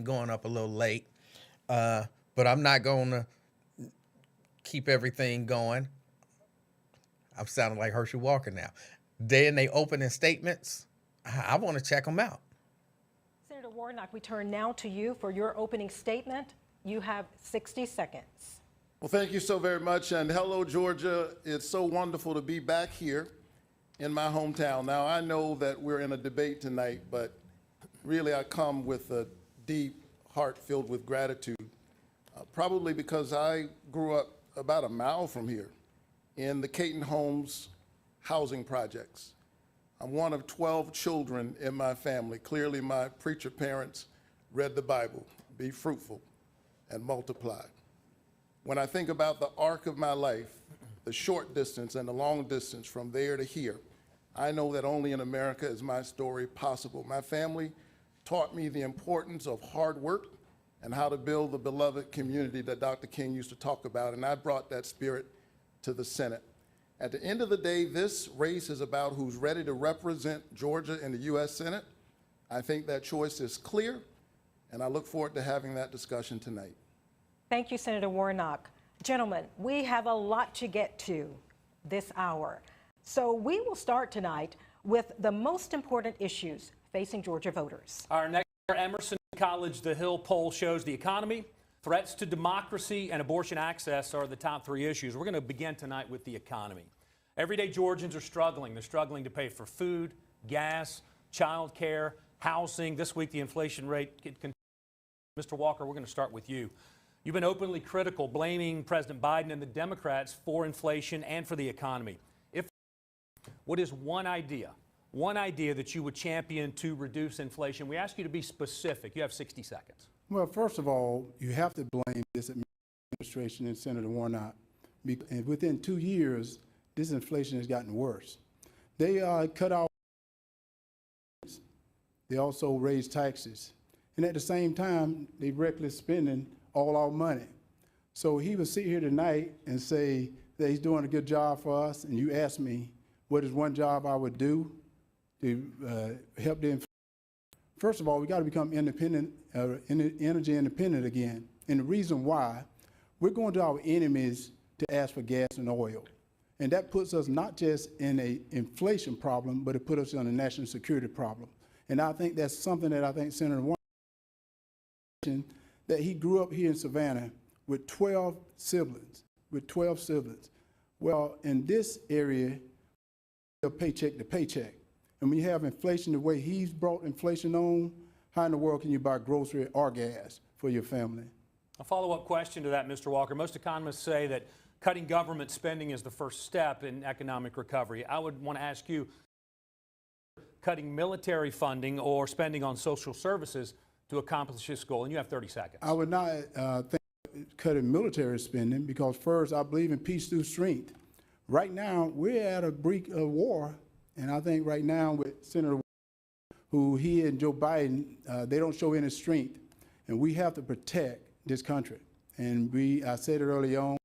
going up a little late, but I'm not going to keep everything going. I'm sounding like Herschel Walker now. Then they opening statements. I want to check them out. Senator Warnock, we turn now to you for your opening statement. You have 60 seconds. Well, thank you so very much, and hello, Georgia. It's so wonderful to be back here in my hometown. Now, I know that we're in a debate tonight, but really I come with a deep heart filled with gratitude, probably because I grew up about a mile from here in the Caton Homes housing projects. I'm one of 12 children in my family. Clearly, my preacher parents read the Bible, be fruitful and multiply. When I think about the arc of my life, the short distance and the long distance from there to here, I know that only in America is my story possible. My family taught me the importance of hard work and how to build the beloved community that Dr. King used to talk about, and I brought that spirit to the Senate. At the end of the day, this race is about who's ready to represent Georgia in the U.S. Senate. I think that choice is clear, and I look forward to having that discussion tonight. Thank you, Senator Warnock. Gentlemen, we have a lot to get to this hour. So we will start tonight with the most important issues facing Georgia voters. Our next Emerson College The Hill poll shows the economy, threats to democracy, and abortion access are the top three issues. We're going to begin tonight with the economy. Everyday Georgians are struggling. They're struggling to pay for food, gas, child care, housing. This week, the inflation rate continues. Mr. Walker, we're going to start with you. You've been openly critical, blaming President Biden and the Democrats for inflation and for the economy. What is one idea that you would champion to reduce inflation? We ask you to be specific. You have 60 seconds. Well, first of all, you have to blame this administration and Senator Warnock. And within 2 years, this inflation has gotten worse. They cut out, they also raised taxes. And at the same time, they reckless spending all our money. So he would sit here tonight and say that he's doing a good job for us, and you ask me, what is one job I would do to help the inflation? First of all, we got to become independent, energy independent again. And the reason why, we're going to our enemies to ask for gas and oil. And that puts us not just in an inflation problem, but it puts us in a national security problem. And I think that's something that I think Senator Warren, that he grew up here in Savannah with 12 siblings, Well, in this area, paycheck to paycheck. And when you have inflation the way he's brought inflation on, how in the world can you buy grocery or gas for your family? A follow-up question to that, Mr. Walker. Most economists say that cutting government spending is the first step in economic recovery. I would want to ask you, cutting military funding or spending on social services to accomplish this goal, and you have 30 seconds. I would not think cutting military spending, because first, I believe in peace through strength. Right now, we're at a brink of war, and I think right now with Senator, who he and Joe Biden, they don't show any strength, and we have to protect this country. And I said it early on,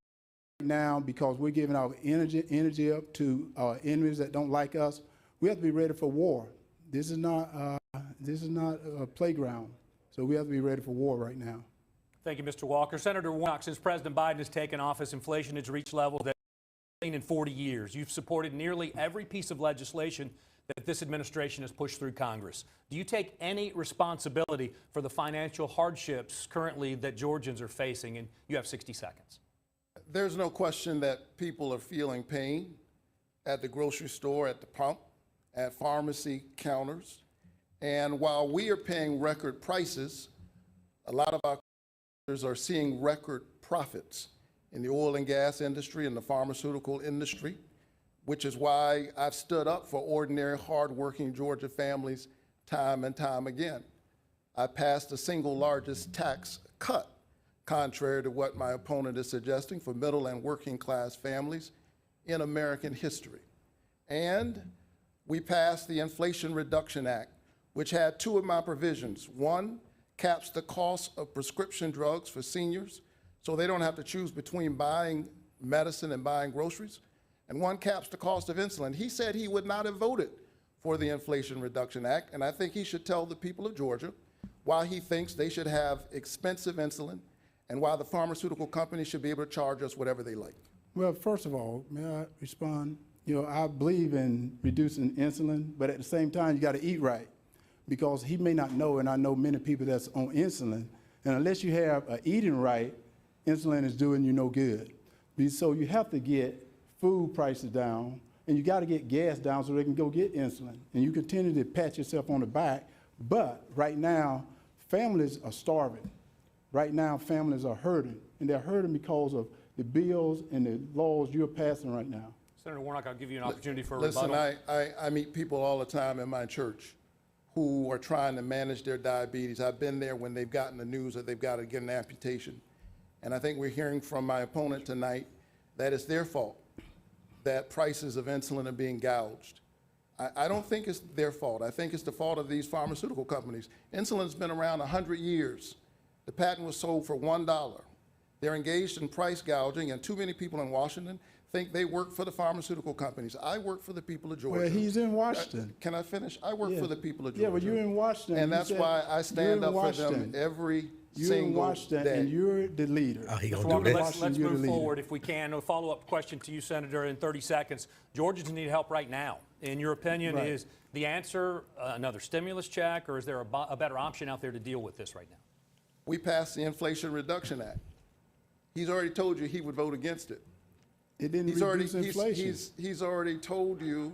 now because we're giving our energy up to our enemies that don't like us, we have to be ready for war. This is not a playground, so we have to be ready for war right now. Thank you, Mr. Walker. Senator Warnock, since President Biden has taken office, inflation has reached levels that in 40 years. You've supported nearly every piece of legislation that this administration has pushed through Congress. Do you take any responsibility for the financial hardships currently that Georgians are facing? And you have 60 seconds. There's no question that people are feeling pain at the grocery store, at the pump, at pharmacy counters. And while we are paying record prices, a lot of our customers are seeing record profits in the oil and gas industry and the pharmaceutical industry, which is why I've stood up for ordinary, hardworking Georgia families time and time again. I passed the single largest tax cut, contrary to what my opponent is suggesting, for middle and working class families in American history. And we passed the Inflation Reduction Act, which had two of my provisions. One, caps the cost of prescription drugs for seniors, so they don't have to choose between buying medicine and buying groceries. And one caps the cost of insulin. He said he would not have voted for the Inflation Reduction Act, and I think he should tell the people of Georgia why he thinks they should have expensive insulin, and why the pharmaceutical companies should be able to charge us whatever they like. Well, first of all, may I respond? You know, I believe in reducing insulin, but at the same time, you got to eat right, because he may not know, and I know many people that's on insulin, and unless you have eating right, insulin is doing you no good. So you have to get food prices down, and you got to get gas down so they can go get insulin. And you continue to pat yourself on the back, but right now, families are starving. Right now, families are hurting, and they're hurting because of the bills and the laws you're passing right now. Senator Warnock, I'll give you an opportunity for a Listen, rebuttal. I meet people all the time in my church who are trying to manage their diabetes. I've been there when they've gotten the news that they've got to get an amputation. And I think we're hearing from my opponent tonight that it's their fault that prices of insulin are being gouged. I don't think it's their fault. I think it's the fault of these pharmaceutical companies. Insulin's been around 100 years. The patent was sold for $1. They're engaged in price gouging, and too many people in Washington think they work for the pharmaceutical companies. I work for the people of Georgia. Well, he's in Washington. Can I finish? I work Yeah. for the people of Georgia. Yeah, but you're in Washington. And You that's said why I stand you're in up for them Washington. every You're in single Washington, day. and you're the leader. Oh, he Mr. gonna Walker, do let's this? You're the move leader. forward if we can. A follow-up question to you, Senator, in 30 seconds. Georgians need help right now. In your opinion, Right. is the answer another stimulus check, or is there a better option out there to deal with this right now? We passed the Inflation Reduction Act. He's already told you he would vote against it. It didn't He's already, reduce inflation. he's already told you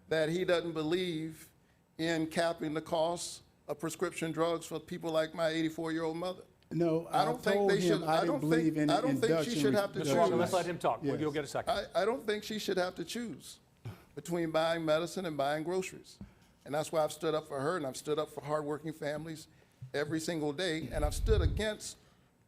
that he doesn't believe in capping the costs of prescription drugs for people like my 84-year-old mother. No, I don't think told they him should- I I didn't don't think- believe in I don't think she induction should have to Mr. choose. Walker, let's let him talk. Yes. You'll get a second. I don't think she should have to choose between buying medicine and buying groceries. And that's why I've stood up for her, and I've stood up for hardworking families every single day, and I've stood against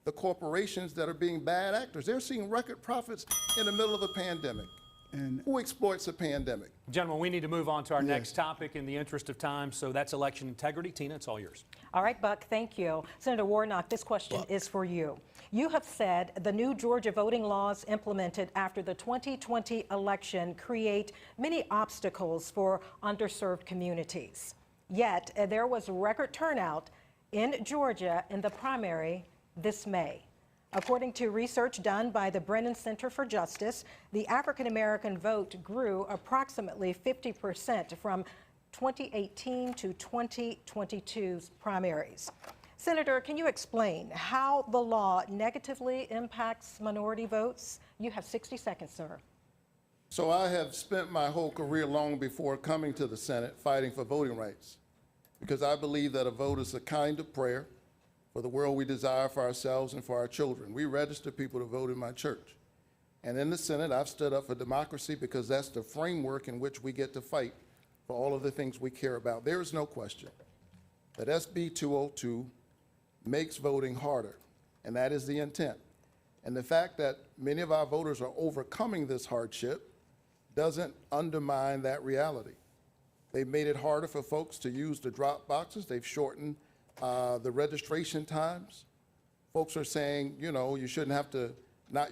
the corporations that are being bad actors. They're seeing record profits in the middle of a pandemic. And Who exploits a pandemic? Gentlemen, we need to move on to our next topic in the interest of time, so that's election integrity. Tina, it's all yours. All right, Buck, thank you. Senator Warnock, this question is for you. You have said the new Georgia voting laws implemented after the 2020 election create many obstacles for underserved communities. Yet, there was record turnout in Georgia in the primary this May. According to research done by the Brennan Center for Justice, the African American vote grew approximately 50% from 2018 to 2022's primaries. Senator, can you explain how the law negatively impacts minority votes? You have 60 seconds, sir. So I have spent my whole career long before coming to the Senate fighting for voting rights, because I believe that a vote is a kind of prayer for the world we desire for ourselves and for our children. We register people to vote in my church. And in the Senate, I've stood up for democracy because that's the framework in which we get to fight for all of the things we care about. There is no question that SB 202 makes voting harder, and that is the intent. And the fact that many of our voters are overcoming this hardship doesn't undermine that reality. They've made it harder for folks to use the drop boxes. They've shortened the registration times. Folks are saying, you know, you shouldn't have to,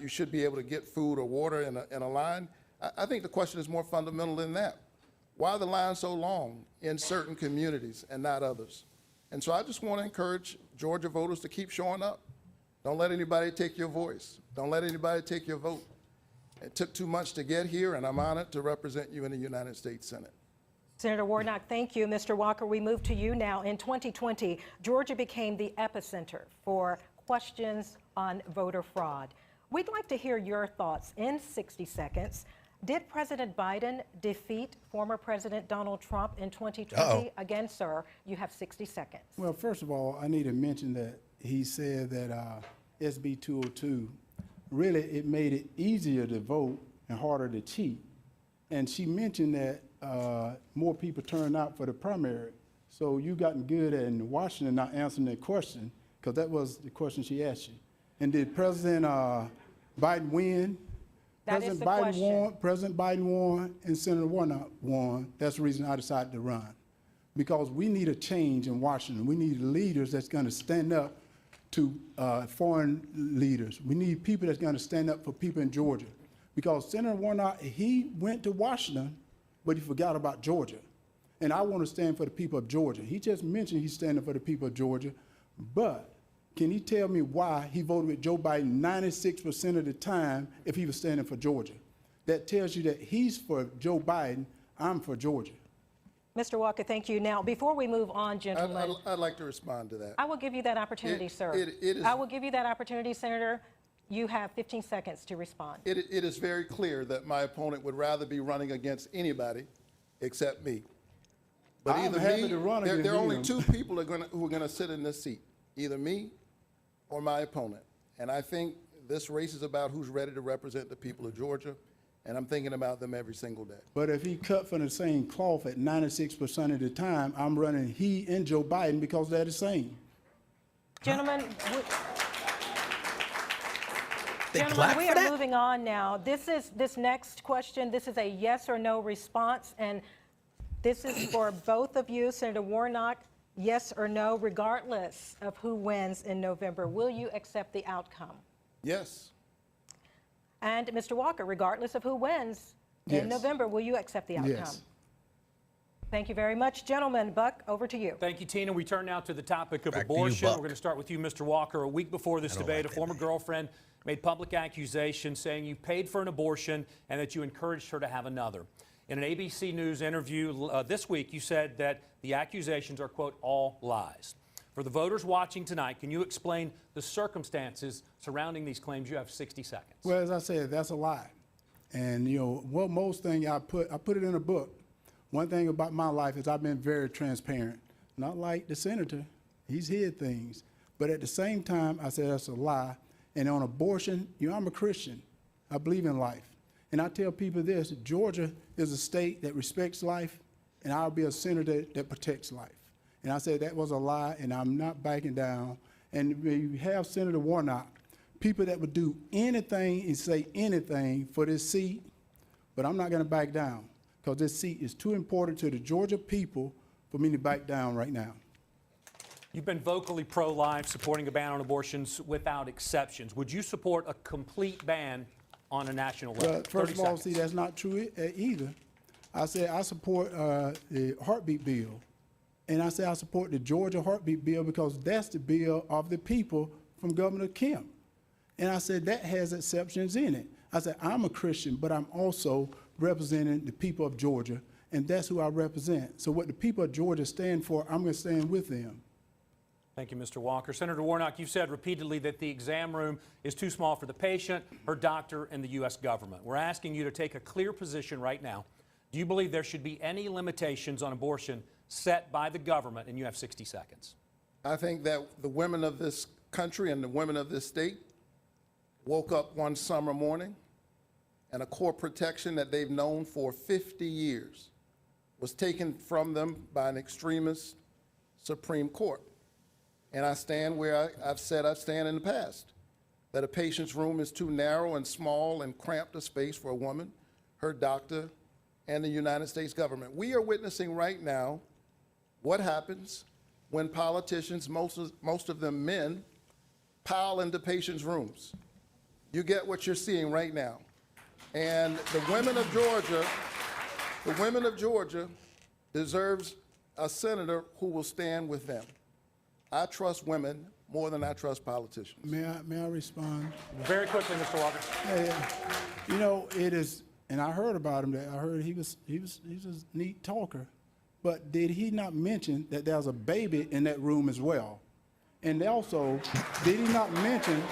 you should be able to get food or water in a line. I think the question is more fundamental than that. Why are the lines so long in certain communities and not others? And so I just want to encourage Georgia voters to keep showing up. Don't let anybody take your voice. Don't let anybody take your vote. It took too much to get here, and I'm honored to represent you in the United States Senate. Senator Warnock, thank you. Mr. Walker, we move to you now. In 2020, Georgia became the epicenter for questions on voter fraud. We'd like to hear your thoughts in 60 seconds. Did President Biden defeat former President Donald Trump in 2020? Again, sir, you have 60 seconds. well, first of all, I need to mention that he said that SB 202, really it made it easier to vote and harder to cheat. And she mentioned that more people turned out for the primary. So you gotten good at in Washington not answering that question, because that was the question she asked you. And did President Biden win? That is the question. President Biden won, and Senator Warnock won. That's the reason I decided to run. Because we need a change in Washington. We need leaders that's going to stand up to foreign leaders. We need people that's going to stand up for people in Georgia. Because Senator Warnock, he went to Washington, but he forgot about Georgia. And I want to stand for the people of Georgia. He just mentioned he's standing for the people of Georgia, But can he tell me why he voted with Joe Biden 96% of the time if he was standing for Georgia? That tells you that he's for Joe Biden, I'm for Georgia. Mr. Walker, thank you. Now, before we move on, gentlemen, I'd like to respond to that. I will give you that opportunity, sir. it is- I will give you that opportunity, Senator. You have 15 seconds to respond. It is very clear that my opponent would rather be running against anybody except me. But I'm either happy me, to run there against are only him. two people who are going to sit in this seat, either me or my opponent. And I think this race is about who's ready to represent the people of Georgia, and I'm thinking about them every single day. But if he cut from the same cloth at 96% of the time, I'm running he and Joe Biden because they're the same. Gentlemen, They Gentlemen, clap we for are that? moving on now. This next question, this is a yes or no response, and this is for both of you. Senator Warnock, yes or no, regardless of who wins in November, will you accept the outcome? Yes. And Mr. Walker, regardless of who wins in Yes. November, will you accept the outcome? Yes. Thank you very much, gentlemen. Buck, over to you. Thank you, Tina. We turn now to the topic of Back to you, abortion. Buck. We're going to start with you, Mr. Walker. A week before this don't debate, like a former girlfriend made public accusations saying you paid for an abortion and that you encouraged her to have another. In an ABC News interview this week, you said that the accusations are, quote, all lies. For the voters watching tonight, can you explain the circumstances surrounding these claims? You have 60 seconds. Well, as I said, that's a lie. And, you know, what most thing I put it in a book. One thing about my life is I've been very transparent. Not like the senator. He's hid things. But at the same time, I said that's a lie. And on abortion, you know, I'm a Christian. I believe in life. And I tell people this, Georgia is a state that respects life, and I'll be a senator that protects life. And I said that was a lie, and I'm not backing down. And when you have Senator Warnock, people that would do anything and say anything for this seat, but I'm not going to back down because this seat is too important to the Georgia people for me to back down right now. You've been vocally pro-life, supporting a ban on abortions without exceptions. Would you support a complete ban on a national level? Well, first of all, 30 see, seconds. that's not true either. I said I support the heartbeat bill. And I said I support the Georgia heartbeat bill because that's the bill of the people from Governor Kemp. And I said that has exceptions in it. I said I'm a Christian, but I'm also representing the people of Georgia, and that's who I represent. So what the people of Georgia stand for, I'm going to stand with them. Thank you, Mr. Walker. Senator Warnock, you've said repeatedly that the exam room is too small for the patient, her doctor, and the U.S. government. We're asking you to take a clear position right now. Do you believe there should be any limitations on abortion set by the government? And you have 60 seconds. I think that the women of this country and the women of this state woke up one summer morning and a core protection that they've known for 50 years was taken from them by an extremist Supreme Court. And I stand where I've said I stand in the past, that a patient's room is too narrow and small and cramped a space for a woman, her doctor, and the United States government. We are witnessing right now what happens when politicians, most of them men, pile into patients' rooms. You get what you're seeing right now. And the women of Georgia deserves a senator who will stand with them. I trust women more than I trust politicians. May I respond? Very quickly, Mr. Walker. You know, it is, and I heard about him. I heard he was a neat talker, but did he not mention that there's a baby in that room as well? And also, did he not mention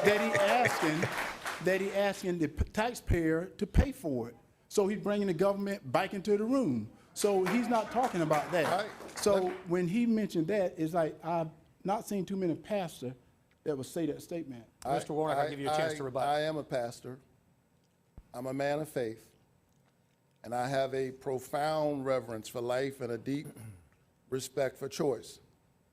that he asking the taxpayer to pay for it? So he's bringing the government back into the room. So he's not talking about that. Right. So when he mentioned that, it's like I've not seen too many pastors that would say that statement. Mr. Warnock, I'll give you a chance to rebut. I am a pastor. I'm a man of faith. And I have a profound reverence for life and a deep respect for choice.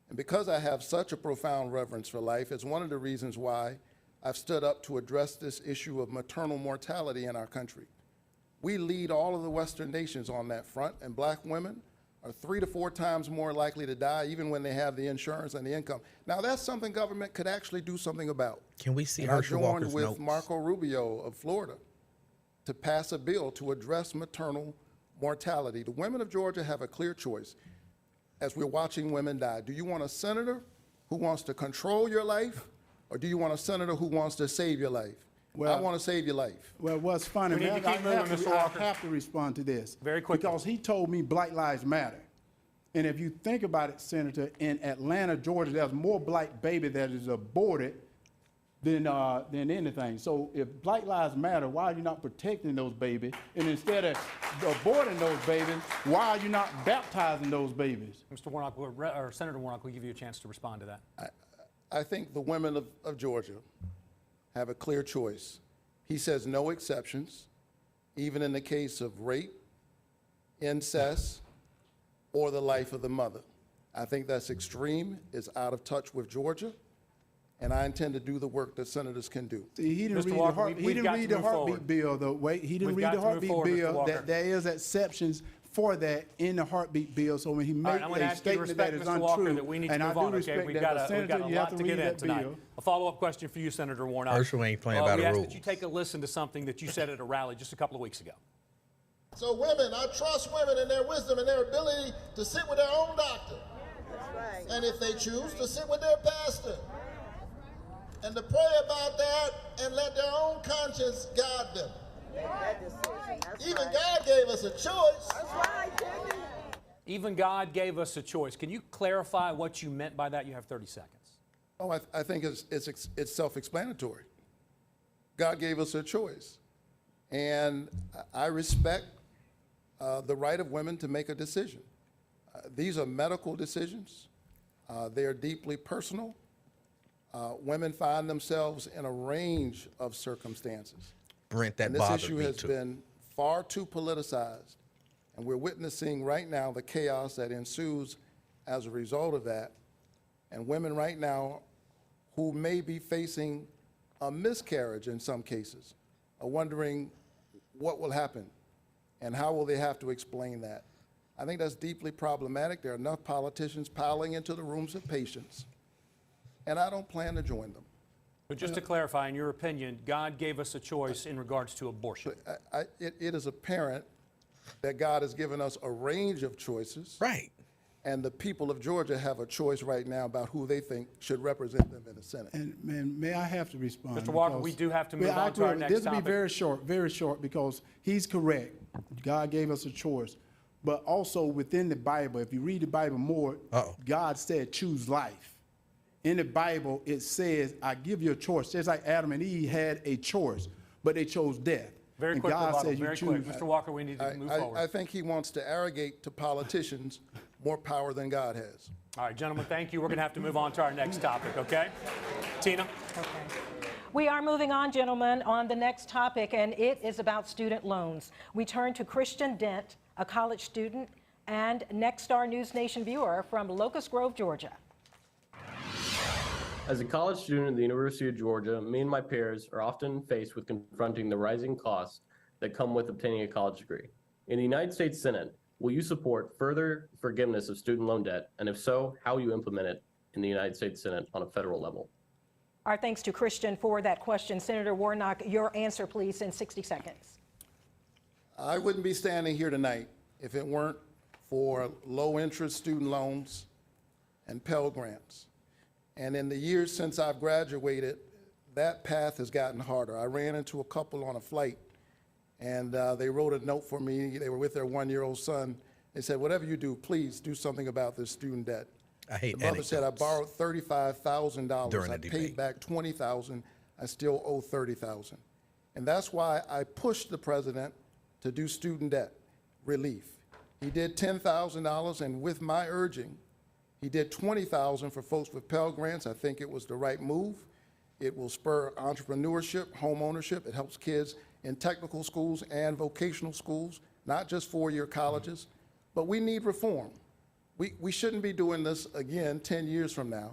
And because I have such a profound reverence for life, it's one of the reasons why I've stood up to address this issue of maternal mortality in our country. We lead all of the Western nations on that front, and black women are 3 to 4 times more likely to die even when they have the insurance and the income. Now, that's something government could actually do something about. Can we see And I Herschel joined Walker's with notes? Marco Rubio of Florida to pass a bill to address maternal mortality. The women of Georgia have a clear choice as we're watching women die. Do you want a senator who wants to control your life, or do you want a senator who wants to save your life? Well, I want to save your life. Well, what's funny, We need man, to keep moving, Mr. Walker. I have to respond to this. Very quickly. Because he told me Black Lives Matter. And if you think about it, Senator, in Atlanta, Georgia, there's more black baby that is aborted than anything. So if Black Lives Matter, why are you not protecting those babies? And instead of aborting those babies, why are you not baptizing those babies? Mr. Warnock, or Senator Warnock, will give you a chance to respond to that. I think the women of Georgia have a clear choice. He says no exceptions, even in the case of rape, incest, or the life of the mother. I think that's extreme, it's out of touch with Georgia, and I intend to do the work that senators can do. See, he didn't Mr. read Walker, the, we've got to move heartbeat forward. bill, though. Wait, he didn't We've read got the to move heartbeat forward, Mr. bill. Walker. That there is exceptions for that in the heartbeat bill. So when he All makes right, I'm going to a ask you to statement that respect is Mr. untrue, Walker that we need to and I move do on, okay? respect We've that, got but a Senator, you have lot to to read get in that tonight. bill. A follow-up question for you, Senator Warnock. Herschel ain't playing by the We ask rules. that you take a listen to something that you said at a rally just a couple of weeks ago. So women, I trust women and their wisdom and their ability to sit with their own doctor. That's right. And if they choose, to sit with their pastor. And to pray about that and let their own conscience guide them. Make that decision. That's Even right. God gave us a choice. That's right, didn't he? Even God gave us a choice. Can you clarify what you meant by that? You have 30 seconds. Oh, I think it's self-explanatory. God gave us a choice. And I respect the right of women to make a decision. These are medical decisions. They are deeply personal. Women find themselves in a range of circumstances. Brent, that And this bothered issue me has too. been far too politicized. And we're witnessing right now the chaos that ensues as a result of that. And women right now who may be facing a miscarriage in some cases are wondering what will happen and how will they have to explain that. I think that's deeply problematic. There are enough politicians piling into the rooms of patients, and I don't plan to join them. But just to clarify, in your opinion, God gave us a choice in regards to abortion. It is apparent that God has given us a range of choices. Right. And the people of Georgia have a choice right now about who they think should represent them in the Senate. And man, may I have to respond? Mr. Walker, because- we do have to move Well, I on to our agree. next This will topic. be very short, because he's correct. God gave us a choice. But also within the Bible, if you read the Bible more, God said, choose life. In the Bible, it says, I give you a choice. Just like Adam and Eve had a choice, but they chose death. Very And quick, God rebuttal, said you very choose. quick. Mr. Walker, we need to move forward. I think he wants to arrogate to politicians more power than God has. All right, gentlemen, thank you. We're going to have to move on to our next topic, okay? Tina? Okay. We are moving on, gentlemen, on the next topic, and it is about student loans. We turn to Christian Dent, a college student and Nexstar News Nation viewer from Locust Grove, Georgia. As a college student at the University of Georgia, me and my peers are often faced with confronting the rising costs that come with obtaining a college degree. In the United States Senate, will you support further forgiveness of student loan debt? And if so, how will you implement it in the United States Senate on a federal level? Our thanks to Christian for that question. Senator Warnock, your answer, please, in 60 seconds. I wouldn't be standing here tonight if it weren't for low-interest student loans and Pell Grants. And in the years since I've graduated, that path has gotten harder. I ran into a couple on a flight, and they wrote a note for me. They were with their one-year-old son. They said, whatever you do, please do something about this student debt. I hate The mother said, I anecdotes. borrowed $35,000. During I the paid debate. back $20,000. I still owe $30,000. And that's why I pushed the president to do student debt relief. He did $10,000, and with my urging, he did $20,000 for folks with Pell Grants. I think it was the right move. It will spur entrepreneurship, home ownership. It helps kids in technical schools and vocational schools, not just four-year colleges. But we need reform. We shouldn't be doing this again 10 years from now.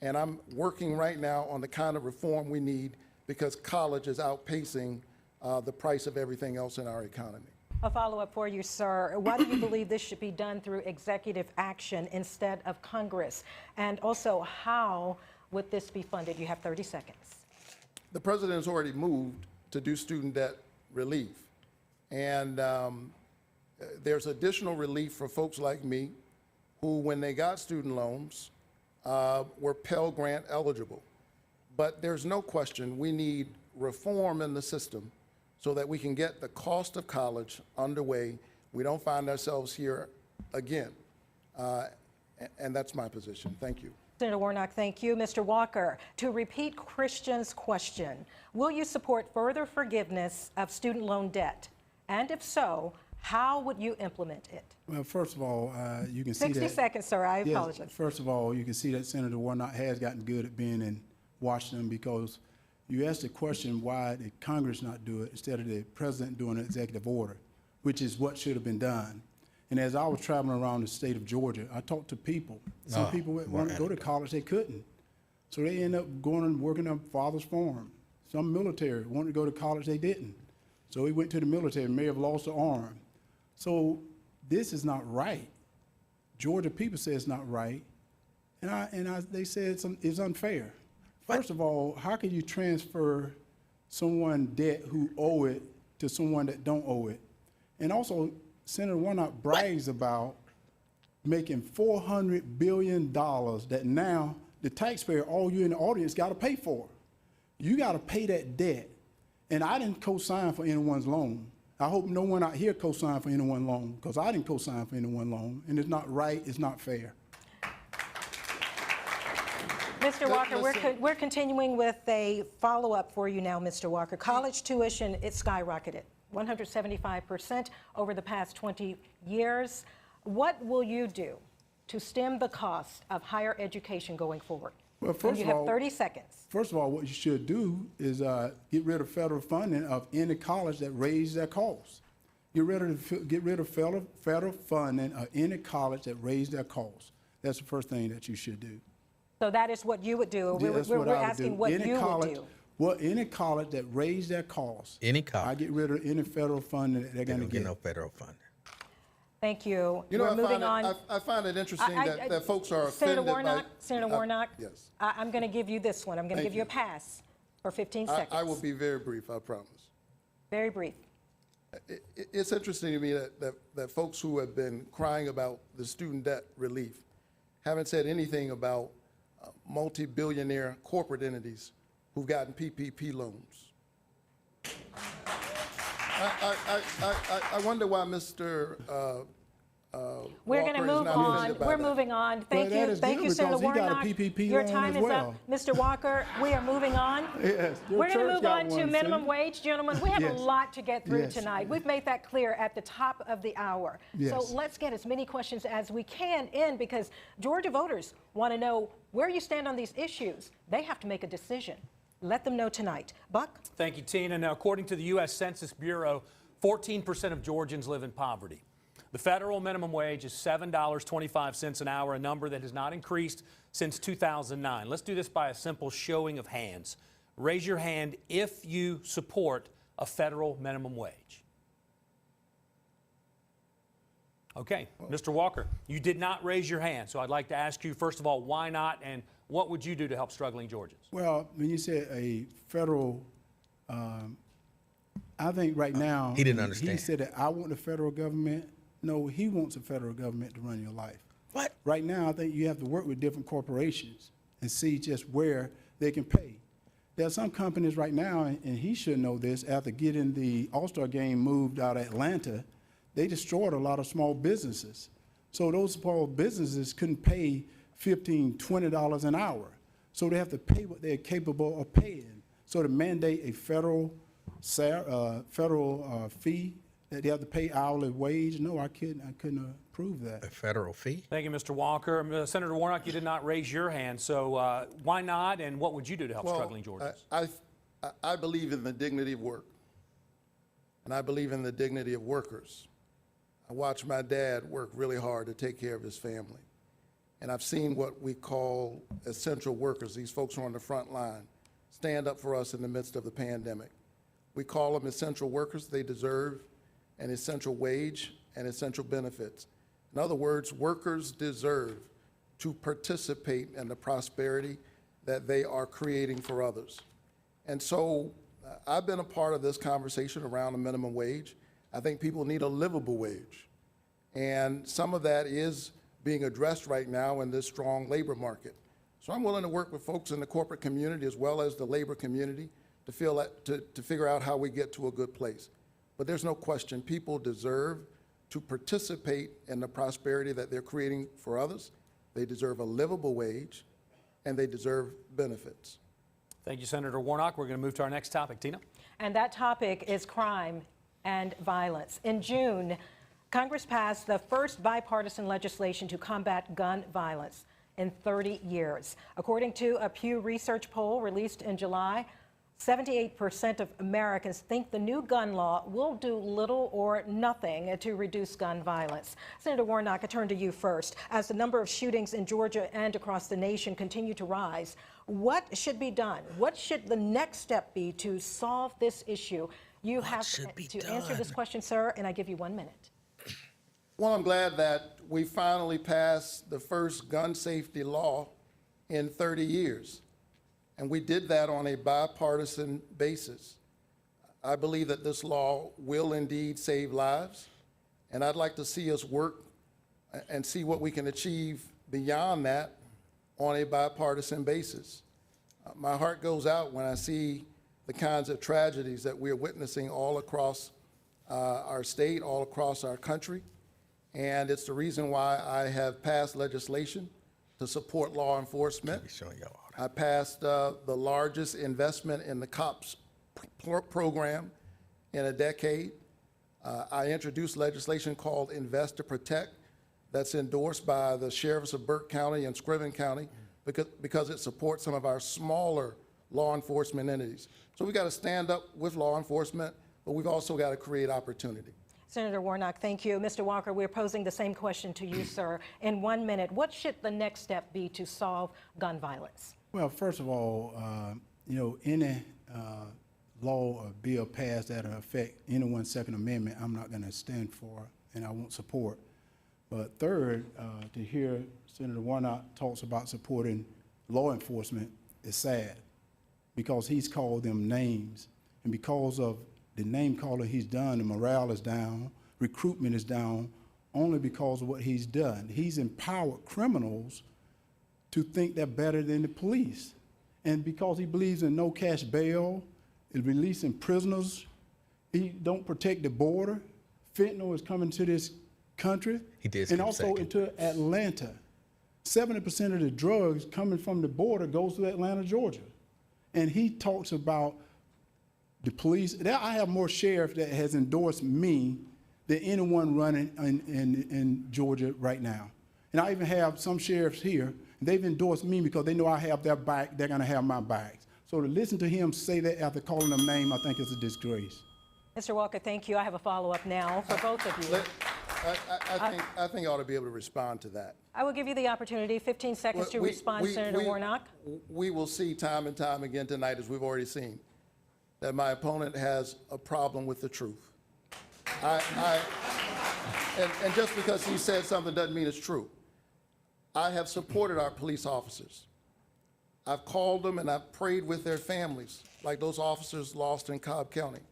And I'm working right now on the kind of reform we need because college is outpacing the price of everything else in our economy. A follow-up for you, sir. Why do you believe this should be done through executive action instead of Congress? And also, how would this be funded? You have 30 seconds. The president has already moved to do student debt relief. And there's additional relief for folks like me who, when they got student loans, were Pell Grant eligible. But there's no question we need reform in the system so that we can get the cost of college underway. We don't find ourselves here again. And that's my position. Thank you. Senator Warnock, thank you. Mr. Walker, to repeat Christian's question, will you support further forgiveness of student loan debt? And if so, how would you implement it? Well, first of all, you can see that. 60 seconds, sir. I Yes, apologize. first of all, you can see that Senator Warnock has gotten good at being in Washington, because you asked the question, why did Congress not do it instead of the president doing an executive order, which is what should have been done. And as I was traveling around the state of Georgia, I talked to people. Some people wanted to go to college, they couldn't. So they end up going and working on father's farm. Some military wanted to go to college, they didn't. So he went to the military, may have lost an arm. So this is not right. Georgia people say it's not right. They said it's unfair. First of all, how can you transfer someone debt who owe it to someone that don't owe it? And also, Senator Warnock brags about making $400 billion that now the taxpayer, all you in the audience, got to pay for. You got to pay that debt. And I didn't co-sign for anyone's loan. I hope no one out here co-signed for anyone's loan, because I didn't co-sign for anyone's loan, and it's not right, it's not fair. Mr. Walker, we're continuing with a follow-up for you now, Mr. Walker. College tuition, it skyrocketed 175% over the past 20 years. What will you do to stem the cost of higher education going forward? Well, first you of all, have 30 seconds. First of all, what you should do is get rid of federal funding of any college that raised their costs. Get rid of federal funding of any college that raised their costs. That's the first thing that you should do. So that is what you would do. Yeah, that's we're what I would asking do. what Any you college, would do. Well, any college that raised their costs. Any college. I get rid of any federal funding that they're They going don't to get get. no federal funding. Thank you. You know, We're moving on. I find it interesting that folks are Senator offended Warnock, by... Senator Warnock, yes. I'm going to give you this one. I'm going to Thank give you a you. pass for 15 seconds. I will be very brief, I promise. Very brief. It's interesting to me that folks who have been crying about the student debt relief haven't said anything about multi-billionaire corporate entities who've gotten PPP loans. I wonder why Mr. We're going to move on. We're moving on. Thank Well, that you. is Thank good you, Senator because he got a Warnock. PPP Your loan time as is well. up. Mr. Walker, we are moving on. Yes, your We're going to church move got on to one, minimum Senator. wage, gentlemen. We have Yes. a lot to get through Yes. tonight. We've made that clear at the top of the hour. Yes. So let's get as many questions as we can in, because Georgia voters want to know where you stand on these issues. They have to make a decision. Let them know tonight. Buck? Thank you, Tina. Now, according to the U.S. Census Bureau, 14% of Georgians live in poverty. The federal minimum wage is $7.25 an hour, a number that has not increased since 2009. Let's do this by a simple showing of hands. Raise your hand if you support a federal minimum wage. Okay, Mr. Walker, you did not raise your hand, so I'd like to ask you, first of all, why not, and what would you do to help struggling Georgians? Well, when you say a federal, I think right now. He didn't understand. He said that I want the federal government. No, he wants the federal government to run your life. What? Right now, I think you have to work with different corporations and see just where they can pay. There are some companies right now, and he should know this, after getting the All-Star game moved out of Atlanta, they destroyed a lot of small businesses. So those small businesses couldn't pay $15, $20 an hour. So they have to pay what they're capable of paying. So to mandate a federal fee that they have to pay hourly wage, no, I couldn't approve that. A federal fee? Thank you, Mr. Walker. Senator Warnock, you did not raise your hand, so why not, and what would you do to help struggling Georgians? I believe in the dignity of work, and I believe in the dignity of workers. I watched my dad work really hard to take care of his family, and I've seen what we call essential workers, these folks who are on the front line, stand up for us in the midst of the pandemic. We call them essential workers. They deserve an essential wage and essential benefits. In other words, workers deserve to participate in the prosperity that they are creating for others. And so I've been a part of this conversation around the minimum wage. I think people need a livable wage. And some of that is being addressed right now in this strong labor market. So I'm willing to work with folks in the corporate community as well as the labor community to figure out how we get to a good place. But there's no question, people deserve to participate in the prosperity that they're creating for others. They deserve a livable wage, and they deserve benefits. Thank you, Senator Warnock. We're going to move to our next topic. Tina? And that topic is crime and violence. In June, Congress passed the first bipartisan legislation to combat gun violence in 30 years. According to a Pew Research poll released in July, 78% of Americans think the new gun law will do little or nothing to reduce gun violence. Senator Warnock, I turn to you first. As the number of shootings in Georgia and across the nation continue to rise, what should be done? What should the next step be to solve this issue? You have to answer this question, sir, and I give you 1 minute. Well, I'm glad that we finally passed the first gun safety law in 30 years. And we did that on a bipartisan basis. I believe that this law will indeed save lives. And I'd like to see us work and see what we can achieve beyond that on a bipartisan basis. My heart goes out when I see the kinds of tragedies that we're witnessing all across our state, all across our country. And it's the reason why I have passed legislation to support law enforcement. I passed the largest investment in the COPS program in a decade. I introduced legislation called Invest to Protect that's endorsed by the sheriffs of Burke County and Scriven County because it supports some of our smaller law enforcement entities. So we got to stand up with law enforcement, but we've also got to create opportunity. Senator Warnock, thank you. Mr. Walker, we're posing the same question to you, sir. In 1 minute, what should the next step be to solve gun violence? Well, first of all, any law or bill passed that will affect anyone's Second Amendment, I'm not going to stand for and I won't support. But third, to hear Senator Warnock talks about supporting law enforcement is sad because he's called them names. And because of the name calling he's done, the morale is down, recruitment is down, only because of what he's done. He's empowered criminals to think they're better than the police. And because he believes in no cash bail, is releasing prisoners, he don't protect the border. Fentanyl is coming to this country. He did and skip also second. into Atlanta. 70% of the drugs coming from the border goes to Atlanta, Georgia. And he talks about the police. I have more sheriffs that has endorsed me than anyone running in Georgia right now. And I even have some sheriffs here, they've endorsed me because they know I have their back, they're gonna have my backs. So to listen to him say that after calling them name, I think is a disgrace. Mr. Walker, thank you. I have a follow-up now for both of you. I think I ought to be able to respond to that. I will give you the opportunity, 15 seconds to respond, Senator Warnock. We will see time and time again tonight, as we've already seen, that my opponent has a problem with the truth. And just because he said something doesn't mean it's true. I have supported our police officers. I've called them and I've prayed with their families, like those officers lost in Cobb County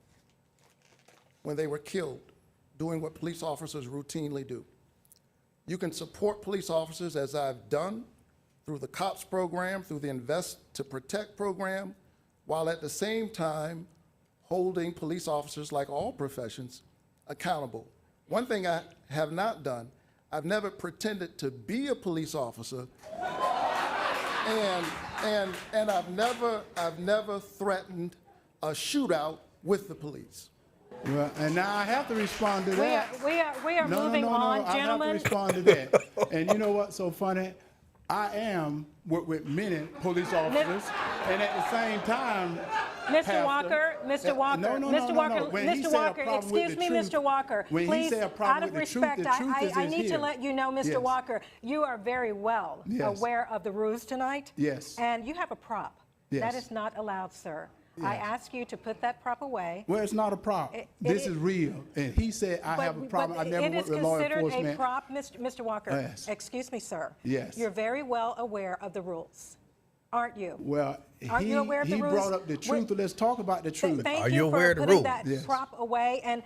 when they were killed, doing what police officers routinely do. You can support police officers, as I've done, through the COPS program, through the Invest to Protect program, while at the same time holding police officers, like all professions, accountable. One thing I have not done, I've never pretended to be a police officer, and I've never threatened a shootout with the police. Well, and now I have to respond to that. We are moving on, gentlemen. I have to respond to that. And you know what's so funny? I am with many police officers, and at the same time, Mr. Walker, Mr. Walker, Mr. Walker, Mr. Walker, excuse me, Mr. Walker, please, out of respect, I need to let you know, Mr. Walker, you are very well aware of the rules tonight. Yes. And you have a prop. Yes. That is not allowed, sir. I ask you to put that prop away. Well, it's not a prop. This is real. And he said, I have a problem. I never worked with law enforcement. It is considered a prop, Mr. Walker. Yes. Excuse me, sir. Yes. You're very well aware of the rules, aren't you? Well, Aren't you aware of the he rules? brought up the truth. Let's talk about the truth. Thank Are you for aware of the putting rules? that Yes. prop away. And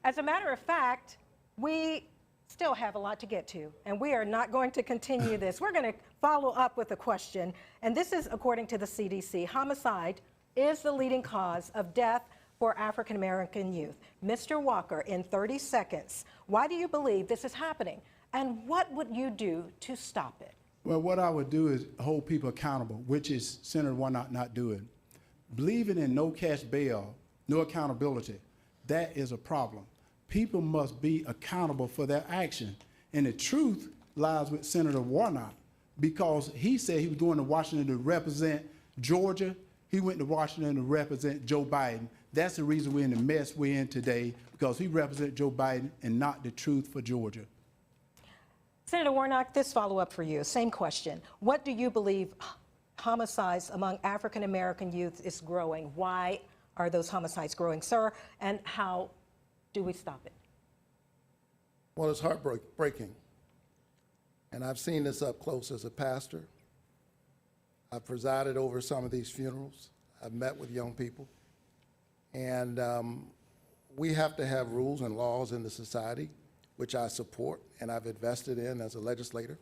as a matter of fact, we still have a lot to get to, and we are not going to continue this. We're going to follow up with a question, and this is according to the CDC. Homicide is the leading cause of death for African American youth. Mr. Walker, in 30 seconds, why do you believe this is happening, and what would you do to stop it? Well, what I would do is hold people accountable, which is Senator Warnock not doing. Believing in no cash bail, no accountability, that is a problem. People must be accountable for their action. And the truth lies with Senator Warnock, because he said he was going to Washington to represent Georgia. He went to Washington to represent Joe Biden. That's the reason we're in the mess we're in today, because he represents Joe Biden and not the truth for Georgia. Senator Warnock, this follow-up for you, same question. What do you believe homicides among African American youth is growing? Why are those homicides growing, sir? And how do we stop it? Well, it's heartbreaking. And I've seen this up close as a pastor. I've presided over some of these funerals. I've met with young people. And we have to have rules and laws in the society, which I support and I've invested in as a legislator.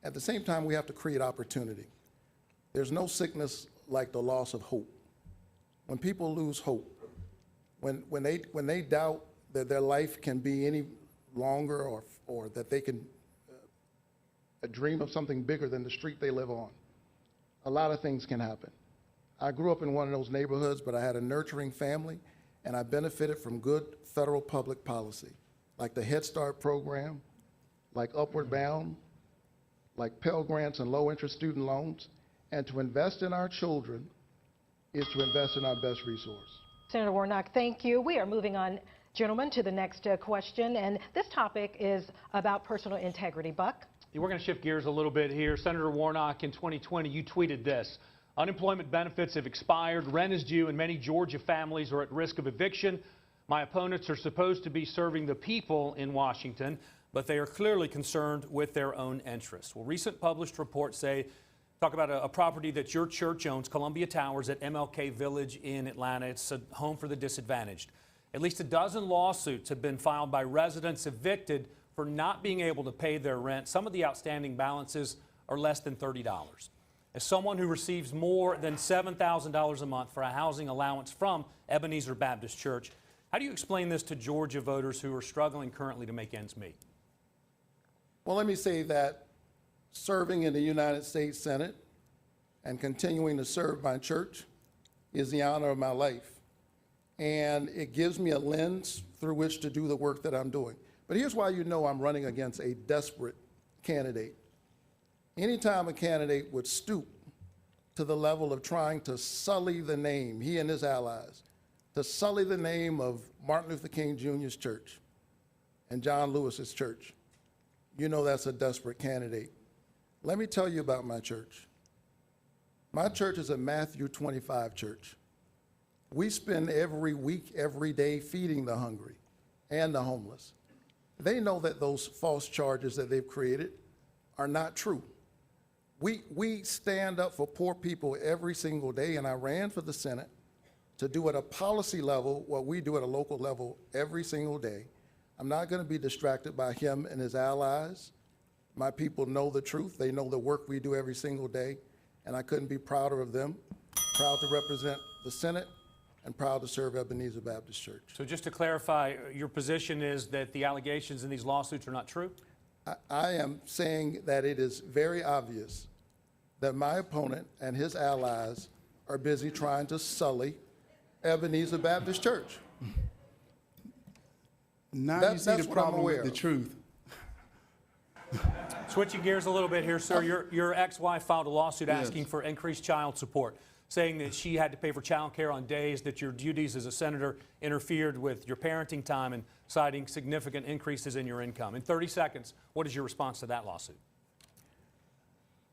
At the same time, we have to create opportunity. There's no sickness like the loss of hope. When people lose hope, when they doubt that their life can be any longer, or that they can dream of something bigger than the street they live on, a lot of things can happen. I grew up in one of those neighborhoods, but I had a nurturing family, and I benefited from good federal public policy, like the Head Start program, like Upward Bound, like Pell Grants and low-interest student loans. And to invest in our children is to invest in our best resource. Senator Warnock, thank you. We are moving on, gentlemen, to the next question, and this topic is about personal integrity. Buck? Yeah, we're going to shift gears a little bit here. Senator Warnock, in 2020, you tweeted this: unemployment benefits have expired, rent is due, and many Georgia families are at risk of eviction. My opponents are supposed to be serving the people in Washington, but they are clearly concerned with their own interests. Well, recent published reports talk about a property that your church owns, Columbia Towers at MLK Village in Atlanta. It's a home for the disadvantaged. At least a dozen lawsuits have been filed by residents evicted for not being able to pay their rent. Some of the outstanding balances are less than $30. As someone who receives more than $7,000 a month for a housing allowance from Ebenezer Baptist Church, how do you explain this to Georgia voters who are struggling currently to make ends meet? Well, let me say that serving in the United States Senate and continuing to serve my church is the honor of my life. And it gives me a lens through which to do the work that I'm doing. But here's why you know I'm running against a desperate candidate. Anytime a candidate would stoop to the level of trying to sully the name, he and his allies, to sully the name of Martin Luther King Jr.'s church and John Lewis's church, you know that's a desperate candidate. Let me tell you about my church. My church is a Matthew 25 church. We spend every week, every day feeding the hungry and the homeless. They know that those false charges that they've created are not true. We stand up for poor people every single day, and I ran for the Senate to do at a policy level what we do at a local level every single day. I'm not going to be distracted by him and his allies. My people know the truth. They know the work we do every single day, and I couldn't be prouder of them. Proud to represent the Senate and proud to serve Ebenezer Baptist Church. So just to clarify, your position is that the allegations in these lawsuits are not true? I am saying that it is very obvious that my opponent and his allies are busy trying to sully Ebenezer Baptist Church. Now you see the what I'm problem aware with the of. truth. Switching gears a little bit here, sir. Your ex-wife filed a lawsuit asking for increased child support, saying that she had to pay for child care on days that your duties as a senator interfered with your parenting time, and citing significant increases in your income. In 30 seconds, what is your response to that lawsuit?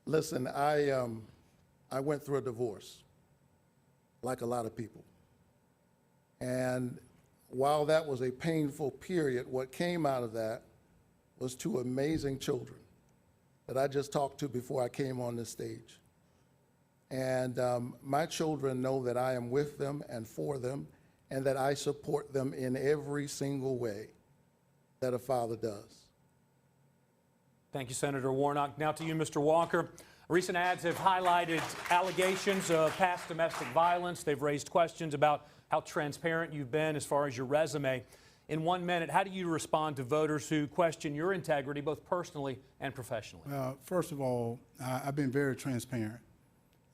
Listen, I went through a divorce, like a lot of people. And while that was a painful period, what came out of that was two amazing children that I just talked to before I came on this stage. And my children know that I am with them and for them, and that I support them in every single way that a father does. Thank you, Senator Warnock. Now to you, Mr. Walker. Recent ads have highlighted allegations of past domestic violence. They've raised questions about how transparent you've been as far as your resume. In 1 minute, how do you respond to voters who question your integrity, both personally and professionally? First of all, I've been very transparent,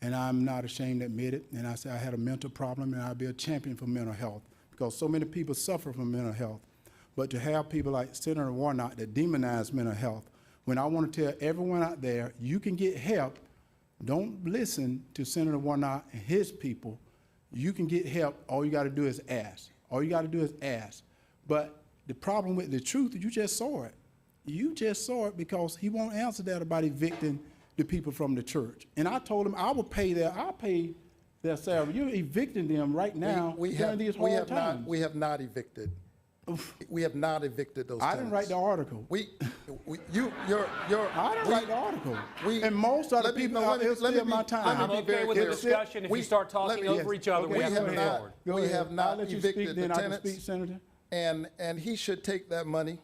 and I'm not ashamed to admit it. And I say I had a mental problem, and I'll be a champion for mental health because so many people suffer from mental health. But to have people like Senator Warnock that demonize mental health, when I want to tell everyone out there, you can get help. Don't listen to Senator Warnock and his people. You can get help. All you got to do is ask. All you got to do is ask. But the problem with the truth, you just saw it. You just saw it because he won't answer that about evicting the people from the church. And I told him I'll pay their salary. You're evicting them right now during these hard times. We have not evicted. We have not evicted those I tenants. didn't write the article. I I didn't write the article. And most of the people out there steal my time. I'm okay with the discussion. If you start talking over each other, we have to move forward. We have not I'll let you evicted speak, the then I can tenants. speak, Senator. And he should take that money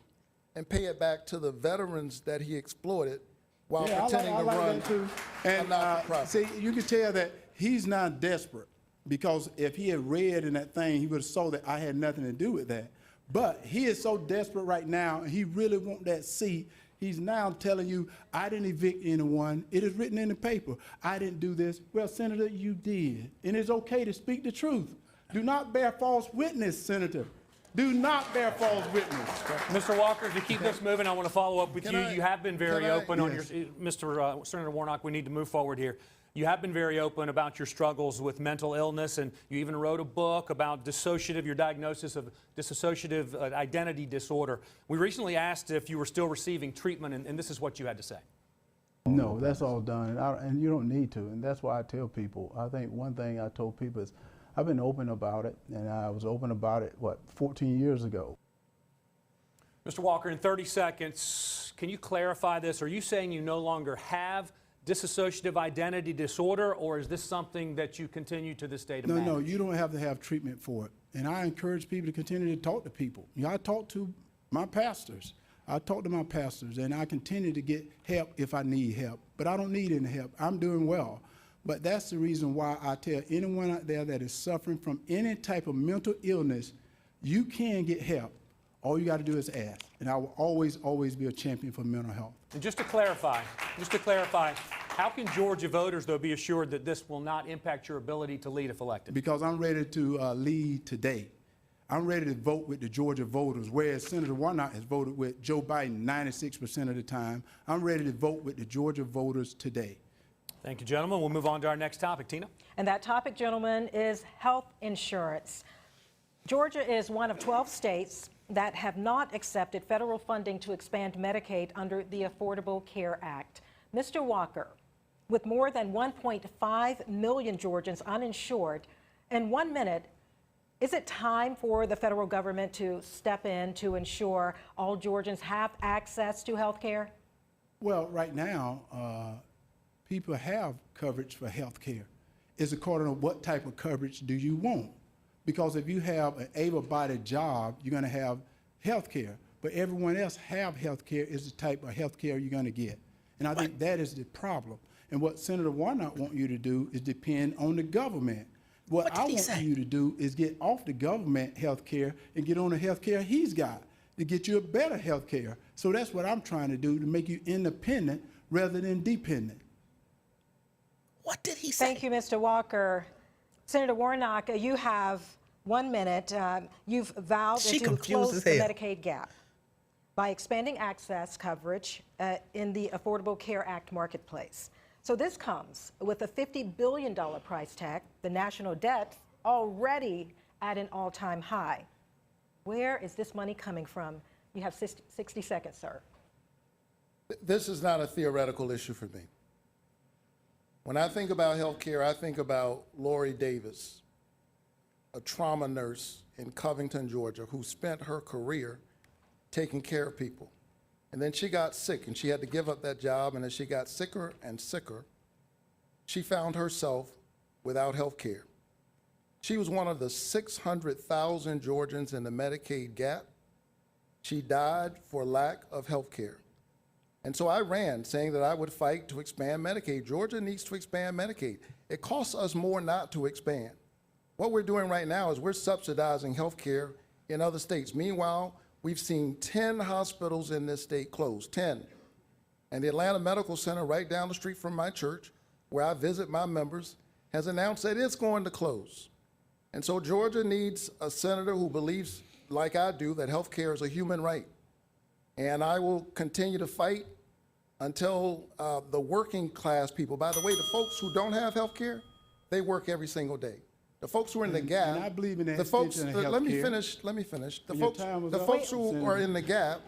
and pay it back to the veterans that he exploited while pretending to run that too. And not-for-profit. see, you can tell that he's not desperate because if he had read in that thing, he would have saw that I had nothing to do with that. But he is so desperate right now, and he really wants that seat. He's now telling you, I didn't evict anyone. It is written in the paper. I didn't do this. Well, Senator, you did. And it's okay to speak the truth. Do not bear false witness, Senator. Do not bear false witness. Mr. Walker, to keep this moving, I want to follow up with you. You have been very open on Yes. Mr. Senator Warnock, we need to move forward here. You have been very open about your struggles with mental illness, and you even wrote a book about your diagnosis of dissociative identity disorder. We recently asked if you were still receiving treatment, and this is what you had to say. No, that's all done, and you don't need to, and that's why I tell people. I think one thing I told people is I've been open about it, and I was open about it, 14 years ago. Mr. Walker, in 30 seconds, can you clarify this? Are you saying you no longer have dissociative identity disorder, or is this something that you continue to this day to manage? No, you don't have to have treatment for it. And I encourage people to continue to talk to people. I talk to my pastors. And I continue to get help if I need help. But I don't need any help. I'm doing well. But that's the reason why I tell anyone out there that is suffering from any type of mental illness, you can get help. All you got to do is ask. And I will always, always be a champion for mental health. And just to clarify, how can Georgia voters, though, be assured that this will not impact your ability to lead if elected? Because I'm ready to lead today. I'm ready to vote with the Georgia voters, whereas Senator Warnock has voted with Joe Biden 96% of the time. I'm ready to vote with the Georgia voters today. Thank you, gentlemen. We'll move on to our next topic. Tina? And that topic, gentlemen, is health insurance. Georgia is one of 12 states that have not accepted federal funding to expand Medicaid under the Affordable Care Act. Mr. Walker, with more than 1.5 million Georgians uninsured, in 1 minute, is it time for the federal government to step in to ensure all Georgians have access to health care? Well, right now, people have coverage for health care. It's according to what type of coverage do you want. Because if you have an able-bodied job, you're going to have health care. But everyone else have health care is the type of health care you're going to get. And I think that is the problem. And what Senator Warnock wants you to do is depend on the government. What I want you to do is get off the government health care and get on the health care he's got to get you a better health care. So that's what I'm trying to do, to make you independent rather than dependent. What did he say? Thank you, Mr. Walker. Senator Warnock, you have 1 minute. You've vowed to close the Medicaid gap by expanding access coverage in the Affordable Care Act marketplace. So this comes with a $50 billion price tag, the national debt already at an all-time high. Where is this money coming from? You have 60 seconds, sir. This is not a theoretical issue for me. When I think about health care, I think about Lori Davis, a trauma nurse in Covington, Georgia, who spent her career taking care of people. And then she got sick, and she had to give up that job, and as she got sicker and sicker, she found herself without health care. She was one of the 600,000 Georgians in the Medicaid gap. She died for lack of health care. And so I ran saying that I would fight to expand Medicaid. Georgia needs to expand Medicaid. It costs us more not to expand. What we're doing right now is we're subsidizing health care in other states. Meanwhile, we've seen 10 hospitals in this state close, 10. And the Atlanta Medical Center right down the street from my church, where I visit my members, has announced that it's going to close. And so Georgia needs a senator who believes, like I do, that health care is a human right. And I will continue to fight until the working class people, by the way, the folks who don't have health care, they work every single day. The folks who are in the gap, and I believe in that the folks, extension of let me healthcare. finish. The And your folks, time was the up, folks who Senator. are in the gap,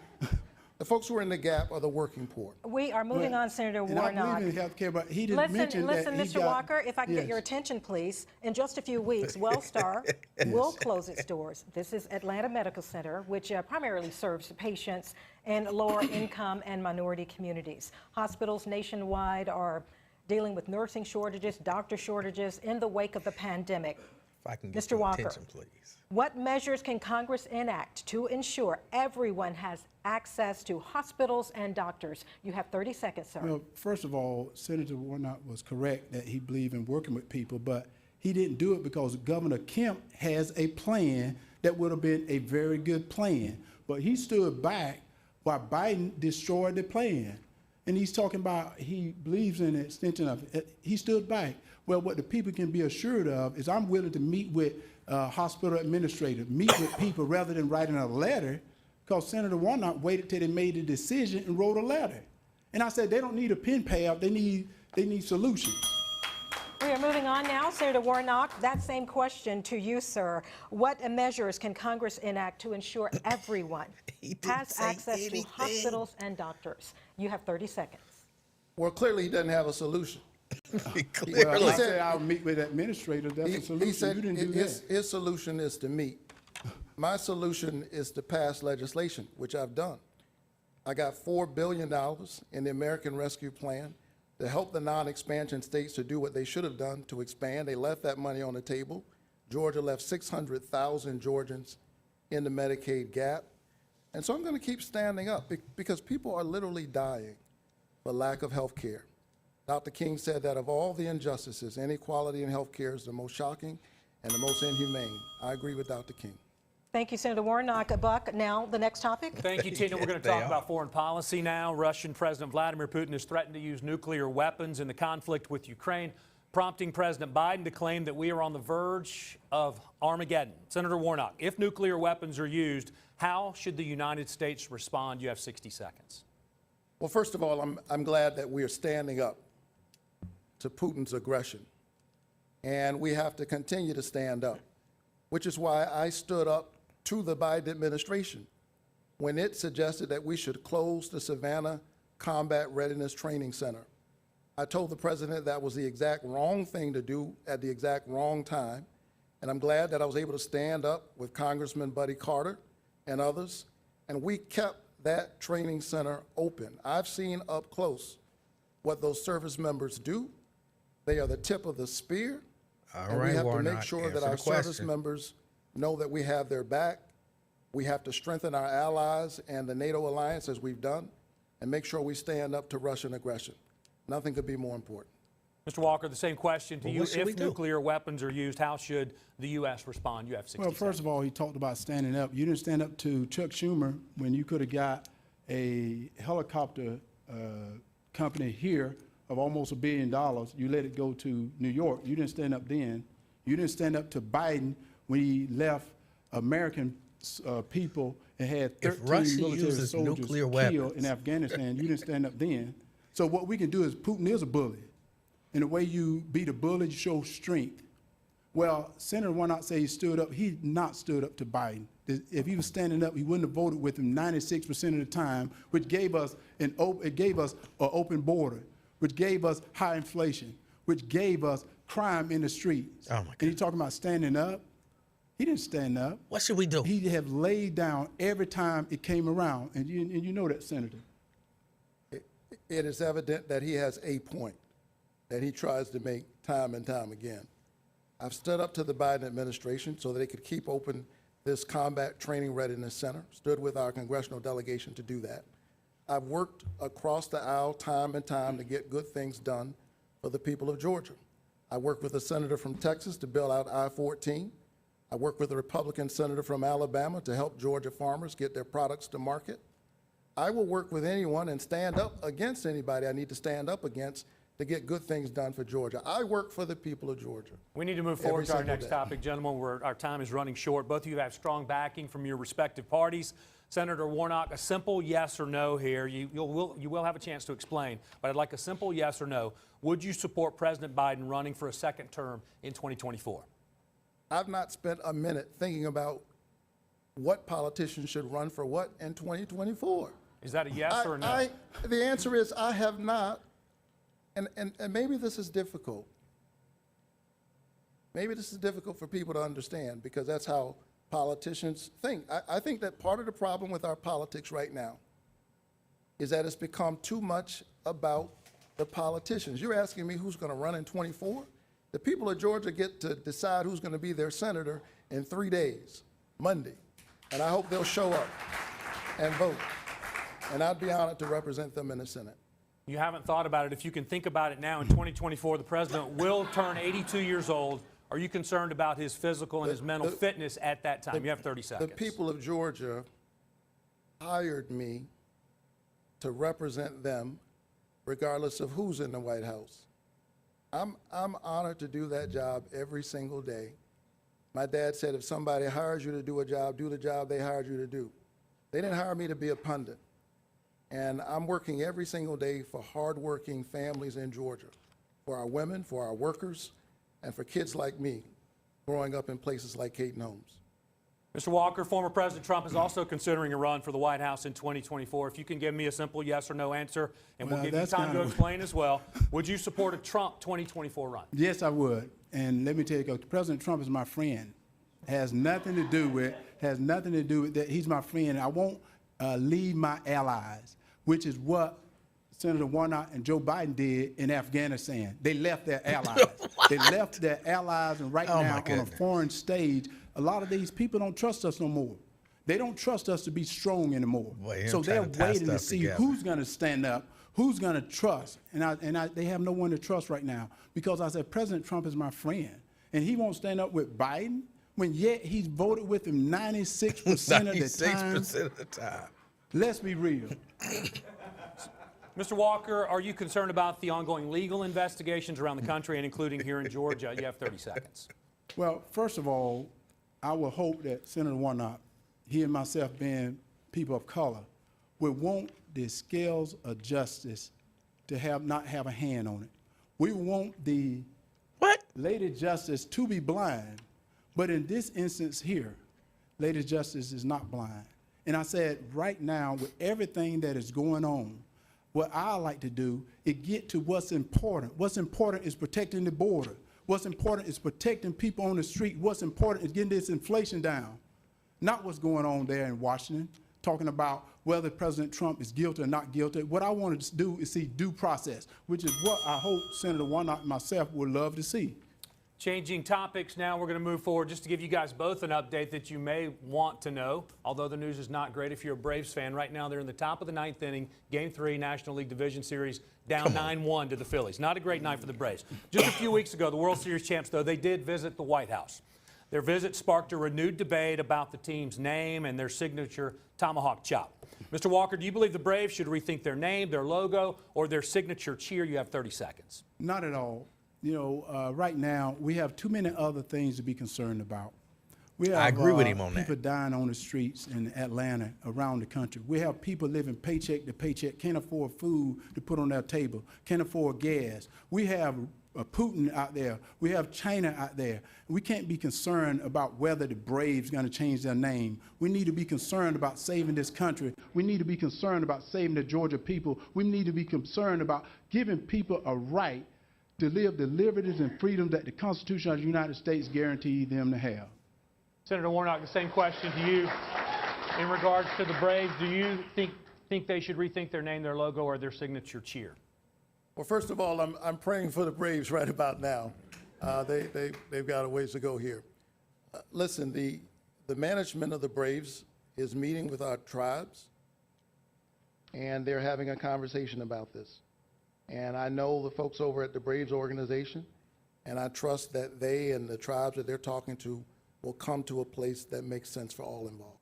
the folks who are in the gap are the working poor. We are moving on, Senator And I Warnock. believe in health care, but he didn't mention that Listen, he Mr. got- Walker, if I can get Yes. your attention, please. In just a few weeks, WellStar will close its doors. This is Atlanta Medical Center, which primarily serves patients in lower income and minority communities. Hospitals nationwide are dealing with nursing shortages, doctor shortages in the wake of the pandemic. If I can get Mr. your Walker. attention, please. What measures can Congress enact to ensure everyone has access to hospitals and doctors? You have 30 seconds, sir. Well, first of all, Senator Warnock was correct that he believed in working with people, but he didn't do it because Governor Kemp has a plan that would have been a very good plan. But he stood back while Biden destroyed the plan. And he's talking about he believes in the extension of it. He stood back. Well, what the people can be assured of is I'm willing to meet with hospital administrators, meet with people rather than writing a letter, because Senator Warnock waited till they made the decision and wrote a letter. And I said they don't need a pen pal, they need solutions. We are moving on now. Senator Warnock, that same question to you, sir. What measures can Congress enact to ensure everyone He didn't has say access anything. to hospitals and doctors? You have 30 seconds. Well, clearly he doesn't have a solution. Clearly. Well, He I said- said I'll meet with administrators, that's a He solution. said You didn't do that. his solution is to meet. My solution is to pass legislation, which I've done. I got $4 billion in the American Rescue Plan to help the non-expansion states to do what they should have done to expand. They left that money on the table. Georgia left 600,000 Georgians in the Medicaid gap. And so I'm going to keep standing up because people are literally dying for lack of health care. Dr. King said that of all the injustices, inequality in health care is the most shocking and the most inhumane. I agree with Dr. King. Thank you, Senator Warnock. Buck, now the next topic. Thank you, Tina. We're going to They talk are. about foreign policy now. Russian President Vladimir Putin has threatened to use nuclear weapons in the conflict with Ukraine, prompting President Biden to claim that we are on the verge of Armageddon. Senator Warnock, if nuclear weapons are used, how should the United States respond? You have 60 seconds. Well, first of all, I'm glad that we are standing up to Putin's aggression. And we have to continue to stand up, which is why I stood up to the Biden administration when it suggested that we should close the Savannah Combat Readiness Training Center. I told the president that was the exact wrong thing to do at the exact wrong time. And I'm glad that I was able to stand up with Congressman Buddy Carter and others, and we kept that training center open. I've seen up close what those service members do. They are the tip of the spear. All And right, we have to Warnock, make sure answer that our the service question. members know that we have their back. We have to strengthen our allies and the NATO alliance as we've done, and make sure we stand up to Russian aggression. Nothing could be more important. Mr. Walker, the same question to Well, you. what should we If do? nuclear weapons are used, how should the U.S. respond? You have 60 Well, seconds. first of all, he talked about standing up. You didn't stand up to Chuck Schumer when you could have got a helicopter company here of almost $1 billion. You let it go to New York. You didn't stand up then. You didn't stand up to Biden when he left American people and had If 13 Russia military uses soldiers nuclear killed weapons. in Afghanistan. You didn't stand up then. So what we can do is Putin is a bully. And the way you beat a bully, you show strength. Well, Senator Warnock say he stood up. He not stood up to Biden. If he was standing up, he wouldn't have voted with him 96% of the time, which gave us an open border, which gave us high inflation, which gave us crime in the streets. Oh, my And he talking about standing up. He didn't stand up. What should we do? He have laid down every time it came around, and you know that, Senator. It is evident that he has a point that he tries to make time and time again. I've stood up to the Biden administration so that they could keep open this Combat Training Readiness Center, stood with our congressional delegation to do that. I've worked across the aisle time and time to get good things done for the people of Georgia. I worked with a senator from Texas to build out I-14. I worked with a Republican senator from Alabama to help Georgia farmers get their products to market. I will work with anyone and stand up against anybody I need to stand up against to get good things done for Georgia. I work for the people of Georgia. We need to move forward to our single next day. topic, gentlemen. Our time is running short. Both of you have strong backing from your respective parties. Senator Warnock, a simple yes or no here. You will have a chance to explain, but I'd like a simple yes or no. Would you support President Biden running for a second term in 2024? I've not spent a minute thinking about what politicians should run for what in 2024. Is that a yes or a no? The answer is I have not, and maybe this is difficult. Maybe this is difficult for people to understand because that's how politicians think. I think that part of the problem with our politics right now is that it's become too much about the politicians. You're asking me who's going to run in 24? The people of Georgia get to decide who's going to be their senator in 3 days, Monday. And I hope they'll show up and vote. And I'd be honored to represent them in the Senate. You haven't thought about it. If you can think about it now, in 2024, the president will turn 82 years old. Are you concerned about his physical and his mental fitness at that time? You have 30 seconds. The people of Georgia hired me to represent them regardless of who's in the White House. I'm honored to do that job every single day. My dad said if somebody hires you to do a job, do the job they hired you to do. They didn't hire me to be a pundit. And I'm working every single day for hardworking families in Georgia, for our women, for our workers, and for kids like me growing up in places like Caton Homes. Mr. Walker, former President Trump is also considering a run for the White House in 2024. If you can give me a simple yes or no answer, and we'll give you time to explain as well. Would you support a Trump 2024 run? Yes, I would. And let me tell you, President Trump is my friend. Has nothing to do with that. He's my friend. I won't leave my allies, which is what Senator Warnock and Joe Biden did in Afghanistan. They left their allies. They left their allies, and right now on a foreign stage, a lot of these people don't trust us no more. They don't trust us to be strong anymore. Boy, so they're waiting to see together. who's going to stand up, who's going to trust. They have no one to trust right now because I said President Trump is my friend, and he won't stand up with Biden when yet he's voted with him 96% of the time. 96% of the time. Let's be real. Mr. Walker, are you concerned about the ongoing legal investigations around the country and including here in Georgia? You have 30 seconds. Well, first of all, I will hope that Senator Warnock, he and myself being people of color, would want the scales of justice to not have a hand on it. We want the Lady Justice to be blind, but in this instance here, Lady Justice is not blind. And I said right now, with everything that is going on, what I like to do is get to what's important. What's important is protecting the border. What's important is protecting people on the street. What's important is getting this inflation down. Not what's going on there in Washington, talking about whether President Trump is guilty or not guilty. What I want to do is see due process, which is what I hope Senator Warnock and myself would love to see. Changing topics now, we're going to move forward just to give you guys both an update that you may want to know, although the news is not great if you're a Braves fan. Right now, they're in the top of the 9th inning, Game 3, National League Division Series, down 9-1 to the Phillies. Not a great night for the Braves. Just a few weeks ago, the World Series champs, though, they did visit the White House. Their visit sparked a renewed debate about the team's name and their signature tomahawk chop. Mr. Walker, do you believe the Braves should rethink their name, their logo, or their signature cheer? You have 30 seconds. Not at all. You know, right now, we have too many other things to be concerned about. We have, I agree with him on that. People dying on the streets in Atlanta, around the country. We have people living paycheck to paycheck, can't afford food to put on their table, can't afford gas. We have Putin out there. We have China out there. We can't be concerned about whether the Braves are going to change their name. We need to be concerned about saving this country. We need to be concerned about saving the Georgia people. We need to be concerned about giving people a right to live the liberties and freedoms that the Constitution of the United States guarantees them to have. Senator Warnock, the same question to you in regards to the Braves. Do you think they should rethink their name, their logo, or their signature cheer? Well, first of all, I'm praying for the Braves right about now. They've got a ways to go here. Listen, the management of the Braves is meeting with our tribes. and they're having a conversation about this. And I know the folks over at the Braves organization, and I trust that they and the tribes that they're talking to will come to a place that makes sense for all involved.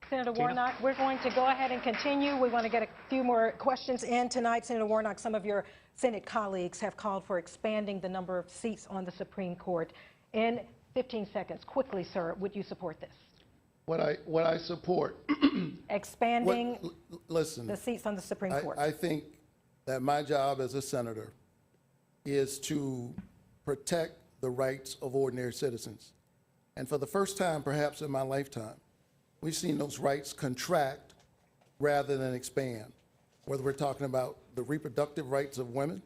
Senator Warnock, we're going to go ahead and continue. We want to get a few more questions in tonight. Senator Warnock, some of your Senate colleagues have called for expanding the number of seats on the Supreme Court. In 15 seconds, quickly, sir, would you support this? What I support, Expanding listen, the seats on the Supreme Court. I think that my job as a senator is to protect the rights of ordinary citizens. And for the first time, perhaps in my lifetime, we've seen those rights contract rather than expand, whether we're talking about the reproductive rights of women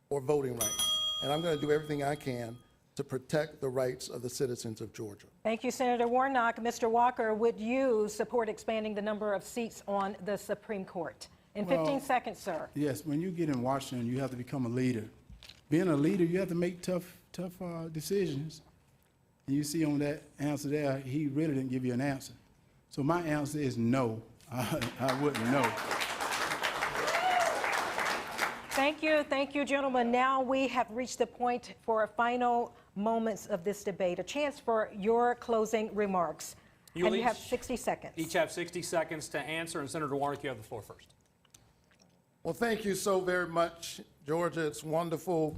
or voting rights. And I'm going to do everything I can to protect the rights of the citizens of Georgia. Thank you, Senator Warnock. Mr. Walker, would you support expanding the number of seats on the Supreme Court? In 15 seconds, sir. Yes, when you get in Washington, you have to become a leader. Being a leader, you have to make tough decisions. And you see on that answer there, he really didn't give you an answer. So my answer is no. I wouldn't know. Thank you, gentlemen. Now we have reached the point for final moments of this debate, a chance for your closing remarks. And you have 60 seconds. Each have 60 seconds to answer, and Senator Warnock, you have the floor first. Well, thank you so very much, Georgia. It's wonderful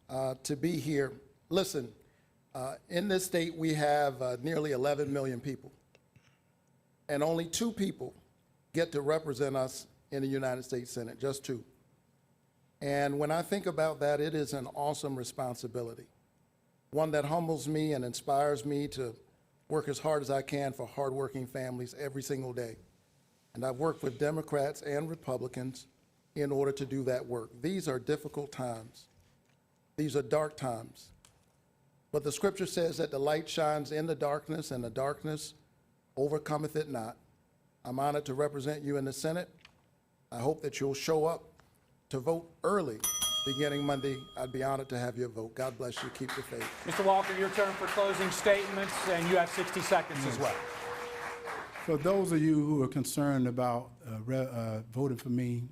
to be here. Listen, in this state, we have nearly 11 million people, and only 2 people get to represent us in the United States Senate, just 2. And when I think about that, it is an awesome responsibility, one that humbles me and inspires me to work as hard as I can for hardworking families every single day. And I've worked with Democrats and Republicans in order to do that work. These are difficult times. These are dark times. But the scripture says that the light shines in the darkness, and the darkness overcometh it not. I'm honored to represent you in the Senate. I hope that you'll show up to vote early, beginning Monday. I'd be honored to have your vote. God bless you. Keep the faith. Mr. Walker, your turn for closing statements, and you have 60 seconds as well. For those of you who are concerned about voting for me,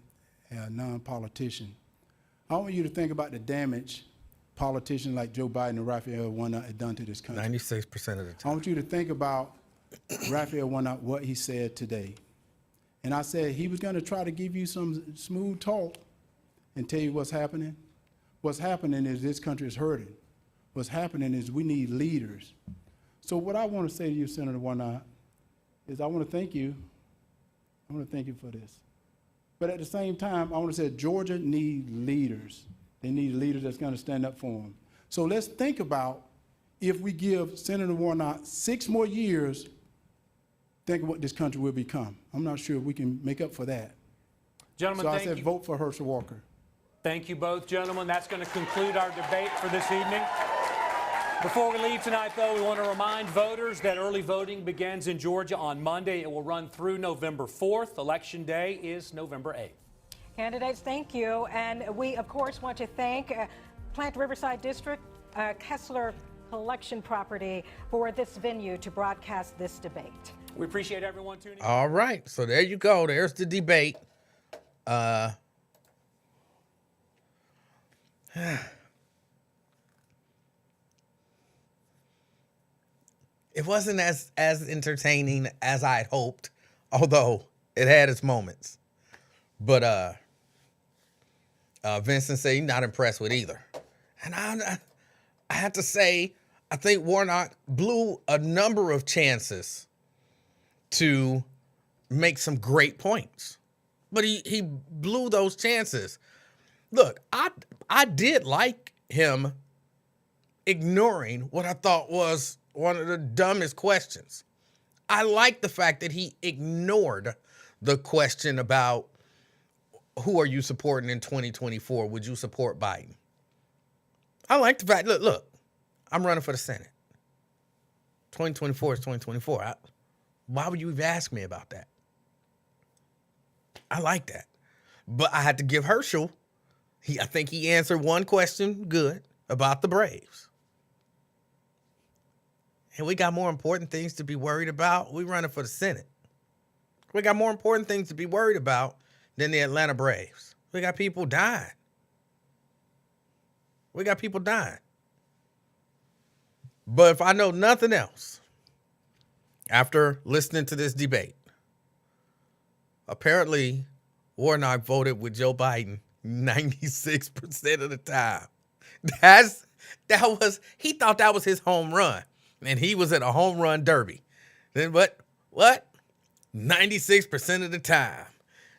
a non-politician, I want you to think about the damage politicians like Joe Biden and Raphael Warnock have done to this country. 96% of the I time. want you to think about Raphael Warnock, what he said today. And I said he was going to try to give you some smooth talk and tell you what's happening. What's happening is this country is hurting. What's happening is we need leaders. So what I want to say to you, Senator Warnock, is I want to thank you. I want to thank you for this. But at the same time, I want to say Georgia needs leaders. They need leaders that's going to stand up for them. So let's think about if we give Senator Warnock 6 more years, think of what this country will become. I'm not sure if we can make up for that. Gentlemen, So I thank said you. vote for Herschel Walker. Thank you both, gentlemen. That's going to conclude our debate for this evening. Before we leave tonight, though, we want to remind voters that early voting begins in Georgia on Monday. It will run through November 4th. Election Day is November 8th. Candidates, thank you. And we, of course, want to thank Plant Riverside District, Kessler Collection Property for this venue to broadcast this debate. We appreciate everyone tuning in. All right. So there you go. There's the debate. It wasn't as entertaining as I'd hoped, although it had its moments. But Vincent said he's not impressed with either. And I have to say, I think Warnock blew a number of chances to make some great points. But he blew those chances. Look, I did like him ignoring what I thought was one of the dumbest questions. I like the fact that he ignored the question about who are you supporting in 2024? Would you support Biden? I like the fact, look, I'm running for the Senate. 2024 is 2024. Why would you even ask me about that? I like that. But I had to give Herschel, I think he answered one question good about the Braves. And we got more important things to be worried about. We running for the Senate. We got more important things to be worried about than the Atlanta Braves. We got people dying. We got people dying. But if I know nothing else, after listening to this debate, apparently Warnock voted with Joe Biden 96% of the time. He thought that was his home run. And he was at a home run derby. Then what? 96% of the time.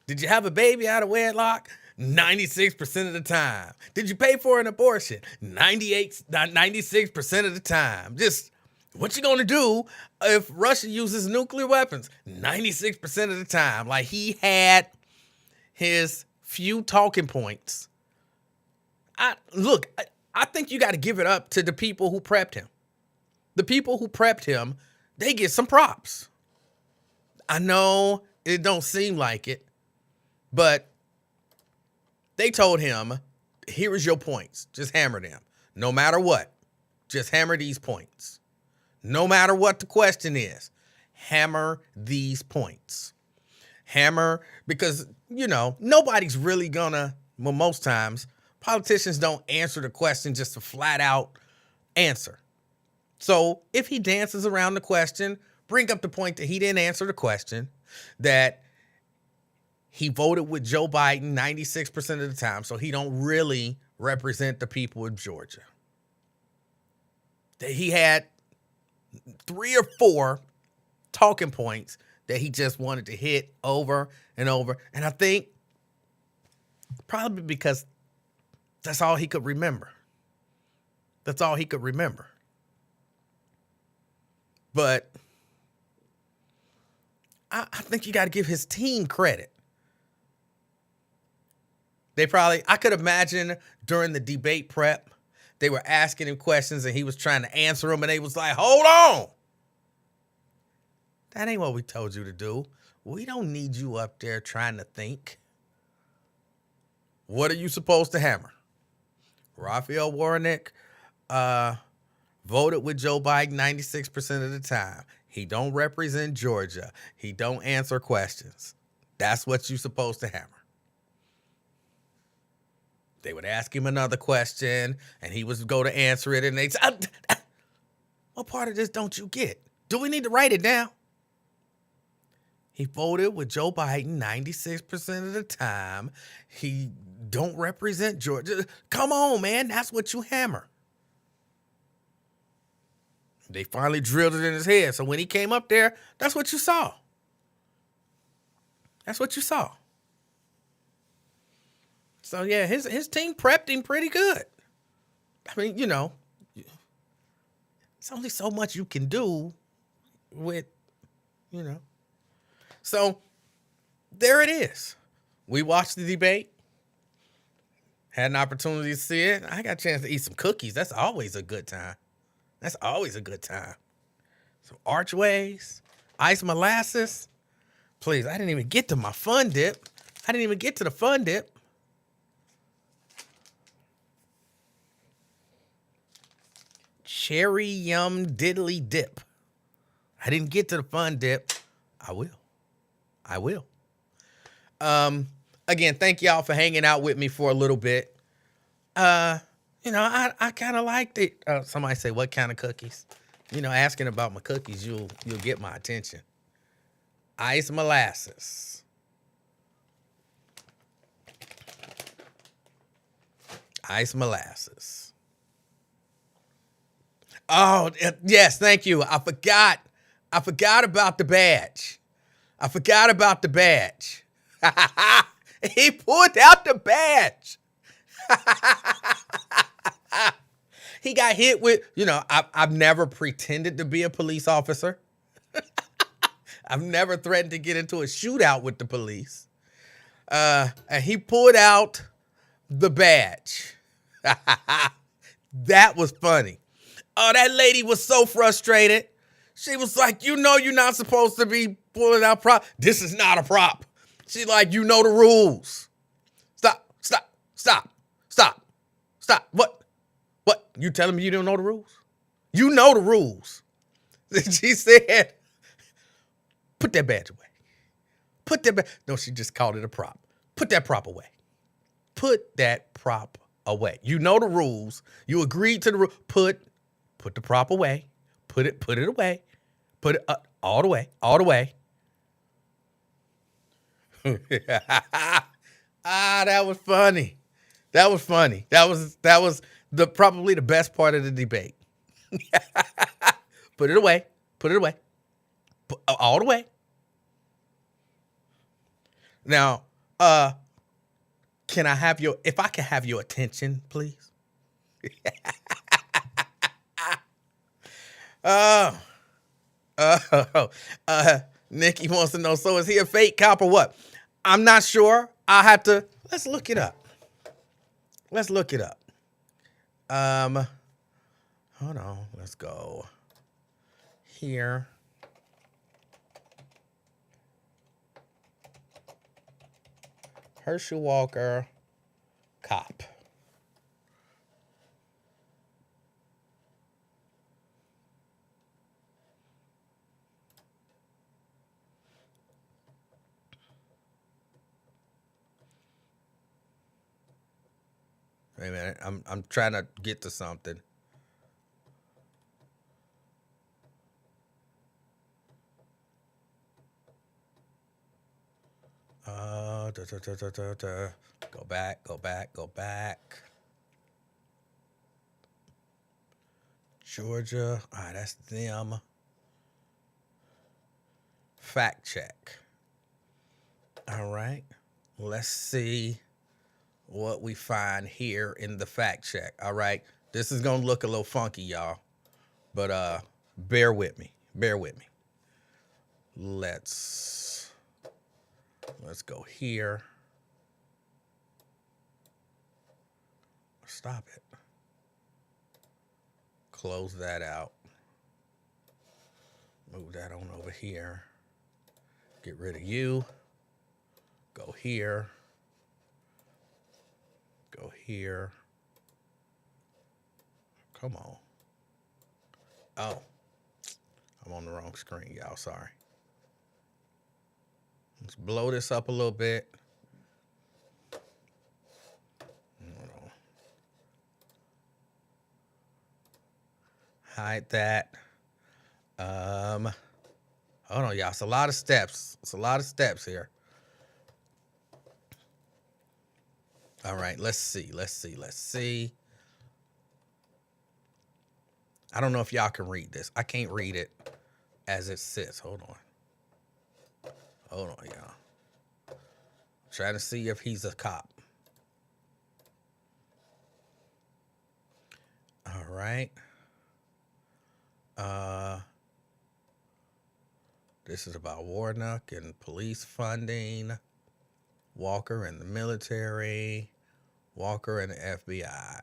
Did you have a baby out of wedlock? 96% of the time. Did you pay for an abortion? 96% of the time. Just what you gonna do if Russia uses nuclear weapons? 96% of the time. Like, he had his few talking points. I think you got to give it up to the people who prepped him. The people who prepped him, they get some props. I know it don't seem like it, but they told him, here is your points. Just hammer them. No matter what, just hammer these points. No matter what the question is, hammer these points. Hammer, because, nobody's really gonna, well, most times, politicians don't answer the question just to flat out answer. So if he dances around the question, bring up the point that he didn't answer the question, that he voted with Joe Biden 96% of the time, so he don't really represent the people of Georgia. That he had 3 or 4 talking points that he just wanted to hit over and over. And I think probably because that's all he could remember. That's all he could remember. But I think you got to give his team credit. I could imagine during the debate prep, they were asking him questions and he was trying to answer them, and they was like, hold on. That ain't what we told you to do. We don't need you up there trying to think. What are you supposed to hammer? Raphael Warnock voted with Joe Biden 96% of the time. He don't represent Georgia. He don't answer questions. That's what you're supposed to hammer. They would ask him another question, and he would go to answer it, and they'd say, what part of this don't you get? Do we need to write it down? He voted with Joe Biden 96% of the time. He don't represent Georgia. Come on, man. That's what you hammer. They finally drilled it in his head. So when he came up there, that's what you saw. That's what you saw. So, yeah, his team prepped him pretty good. I mean, it's only so much you can do with, So, there it is. We watched the debate. Had an opportunity to see it. I got a chance to eat some cookies. That's always a good time. That's always a good time. Some archways, ice molasses. Please, I didn't even get to my fun dip. I didn't even get to the fun dip. Cherry yum diddly dip. I didn't get to the fun dip. I will. Again, thank y'all for hanging out with me for a little bit. I kind of liked it. Somebody say, what kind of cookies? Asking about my cookies, you'll get my attention. Ice molasses. Ice molasses. Oh, yes, thank you. I forgot about the badge. He pulled out the badge. He got hit with, I've never pretended to be a police officer. I've never threatened to get into a shootout with the police. And he pulled out the badge. That was funny. Oh, that lady was so frustrated. She was like, you're not supposed to be pulling out prop. This is not a prop. She's like, the rules. Stop. What? You telling me you don't know the rules? You know the rules. She said, put that badge away. Put that back. No, she just called it a prop. Put that prop away. Put that prop away. You know the rules. You agreed to the rule. Put the prop away. Put it away. Put it all the way. All the way. That was funny. That was funny. That was probably the best part of the debate. Put it away. Put it away. All the way. Now, if I can have your attention, please? Nikki wants to know, so is he a fake cop or what? I'm not sure. Let's look it up. Let's look it up. Hold on. Let's go here. Herschel Walker, cop. Wait a minute, I'm trying to get to something. Go back. Georgia. All right, that's them. Fact check. All right. Let's see what we find here in the fact check. All right. This is going to look a little funky, y'all. But bear with me. Let's go here. Stop it. Close that out. Move that on over here. Get rid of you. Go here. Go here. Come on. Oh. I'm on the wrong screen, y'all. Sorry. Let's blow this up a little bit. Hold on. Hide that. Hold on, y'all. It's a lot of steps. Here. All right, let's see. I don't know if y'all can read this. I can't read it as it sits. Hold on, y'all. Trying to see if he's a cop. All right. This is about Warnock and police funding, Walker and the military, Walker and the FBI.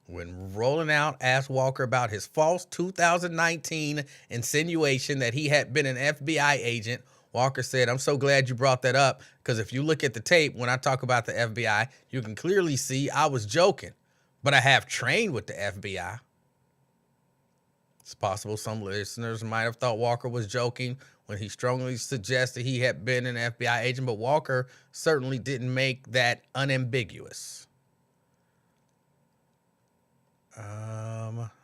When rolling out, asked Walker about his false 2019 insinuation that he had been an FBI agent. Walker said, "I'm so glad you brought that up, because if you look at the tape, when I talk about the FBI, you can clearly see I was joking, but I have trained with the FBI." It's possible some listeners might have thought Walker was joking when he strongly suggested he had been an FBI agent, but Walker certainly didn't make that unambiguous.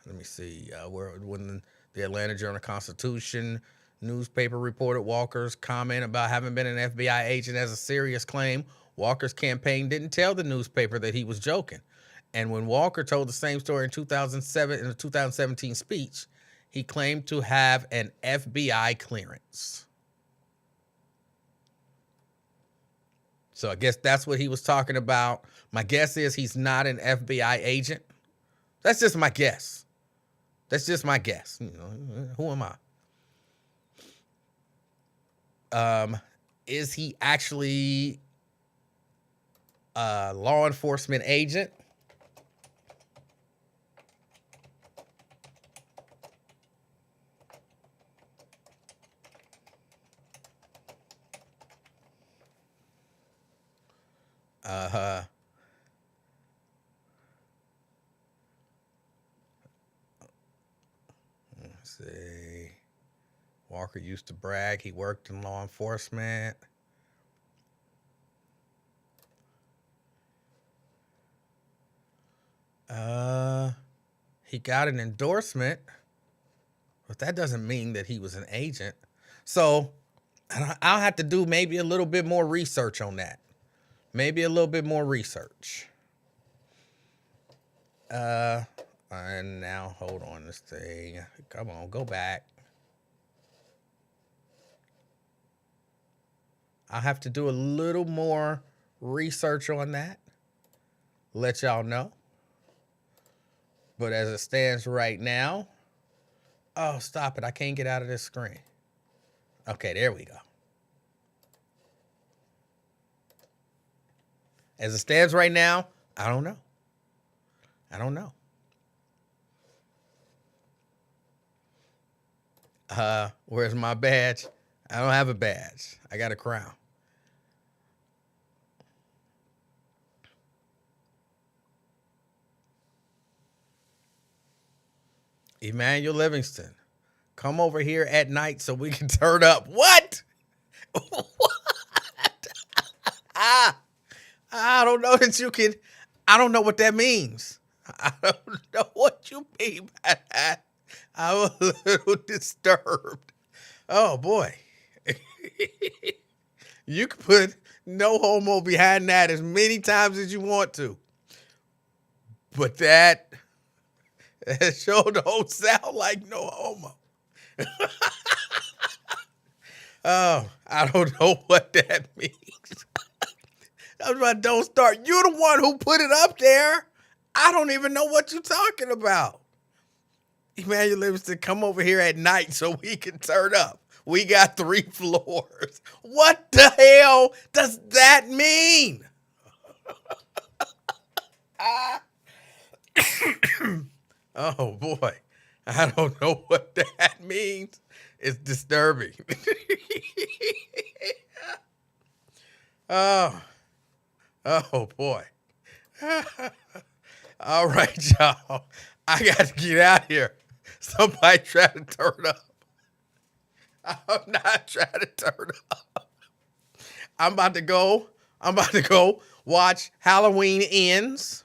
Let me see. When the Atlanta Journal-Constitution newspaper reported Walker's comment about having been an FBI agent as a serious claim, Walker's campaign didn't tell the newspaper that he was joking. And when Walker told the same story in 2007 in a 2017 speech, he claimed to have an FBI clearance. So I guess that's what he was talking about. My guess is he's not an FBI agent. That's just my guess. You know, who am I? Is he actually a law enforcement agent? Let's see. Walker used to brag he worked in law enforcement. He got an endorsement, but that doesn't mean that he was an agent. So I'll have to do maybe a little bit more research on that. Maybe a little bit more research. And now hold on this thing. Come on, go back. I'll have to do a little more research on that. Let y'all know. But as it stands right now, oh, stop it. I can't get out of this screen. Okay, there we go. As it stands right now, I don't know. I don't know. Where's my badge? I don't have a badge. I got a crown. Emanuel Livingston, come over here at night so we can turn up. What? What? I don't know that you can. I don't know what that means. I don't know what you mean by that. I'm a little disturbed. Oh, boy. You can put no homo behind that as many times as you want to. But that sure don't sound like no homo. Oh, I don't know what that means. That's why don't start. You're the one who put it up there. I don't even know what you're talking about. Emanuel Livingston, come over here at night so we can turn up. We got 3 floors. What the hell does that mean? Oh, boy. I don't know what that means. It's disturbing. Oh, boy. All right, y'all. I got to get out here. Somebody try to turn up. I'm not trying to turn up. I'm about to go watch Halloween Ends.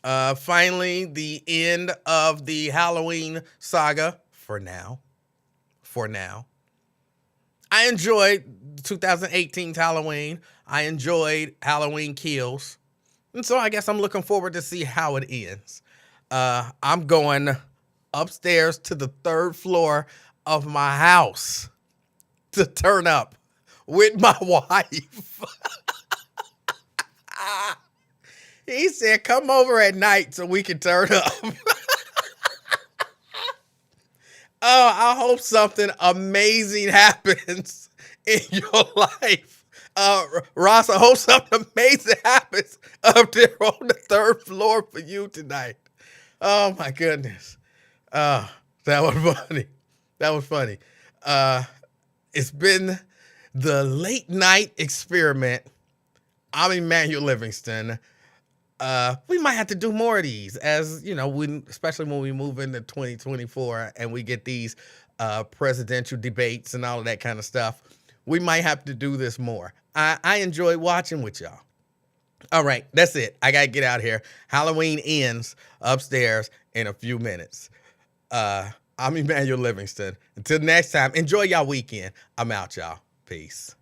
Finally, the end of the Halloween saga for now. I enjoyed 2018's Halloween. I enjoyed Halloween Kills. And so I guess I'm looking forward to see how it ends. I'm going upstairs to the 3rd floor of my house to turn up with my wife. He said, come over at night so we can turn up. Oh, I hope something amazing happens in your life. Ross, I hope something amazing happens up there on the 3rd floor for you tonight. Oh, my goodness. That was funny. That was funny. It's been the late night experiment. I'm Emanuel Livingston. We might have to do more of these, as you know, especially when we move into 2024 and we get these presidential debates and all of that kind of stuff. We might have to do this more. I enjoy watching with y'all. All right, that's it. I got to get out here. Halloween ends upstairs in a few minutes. I'm Emanuel Livingston. Until next time, enjoy y'all weekend. I'm out, y'all. Peace.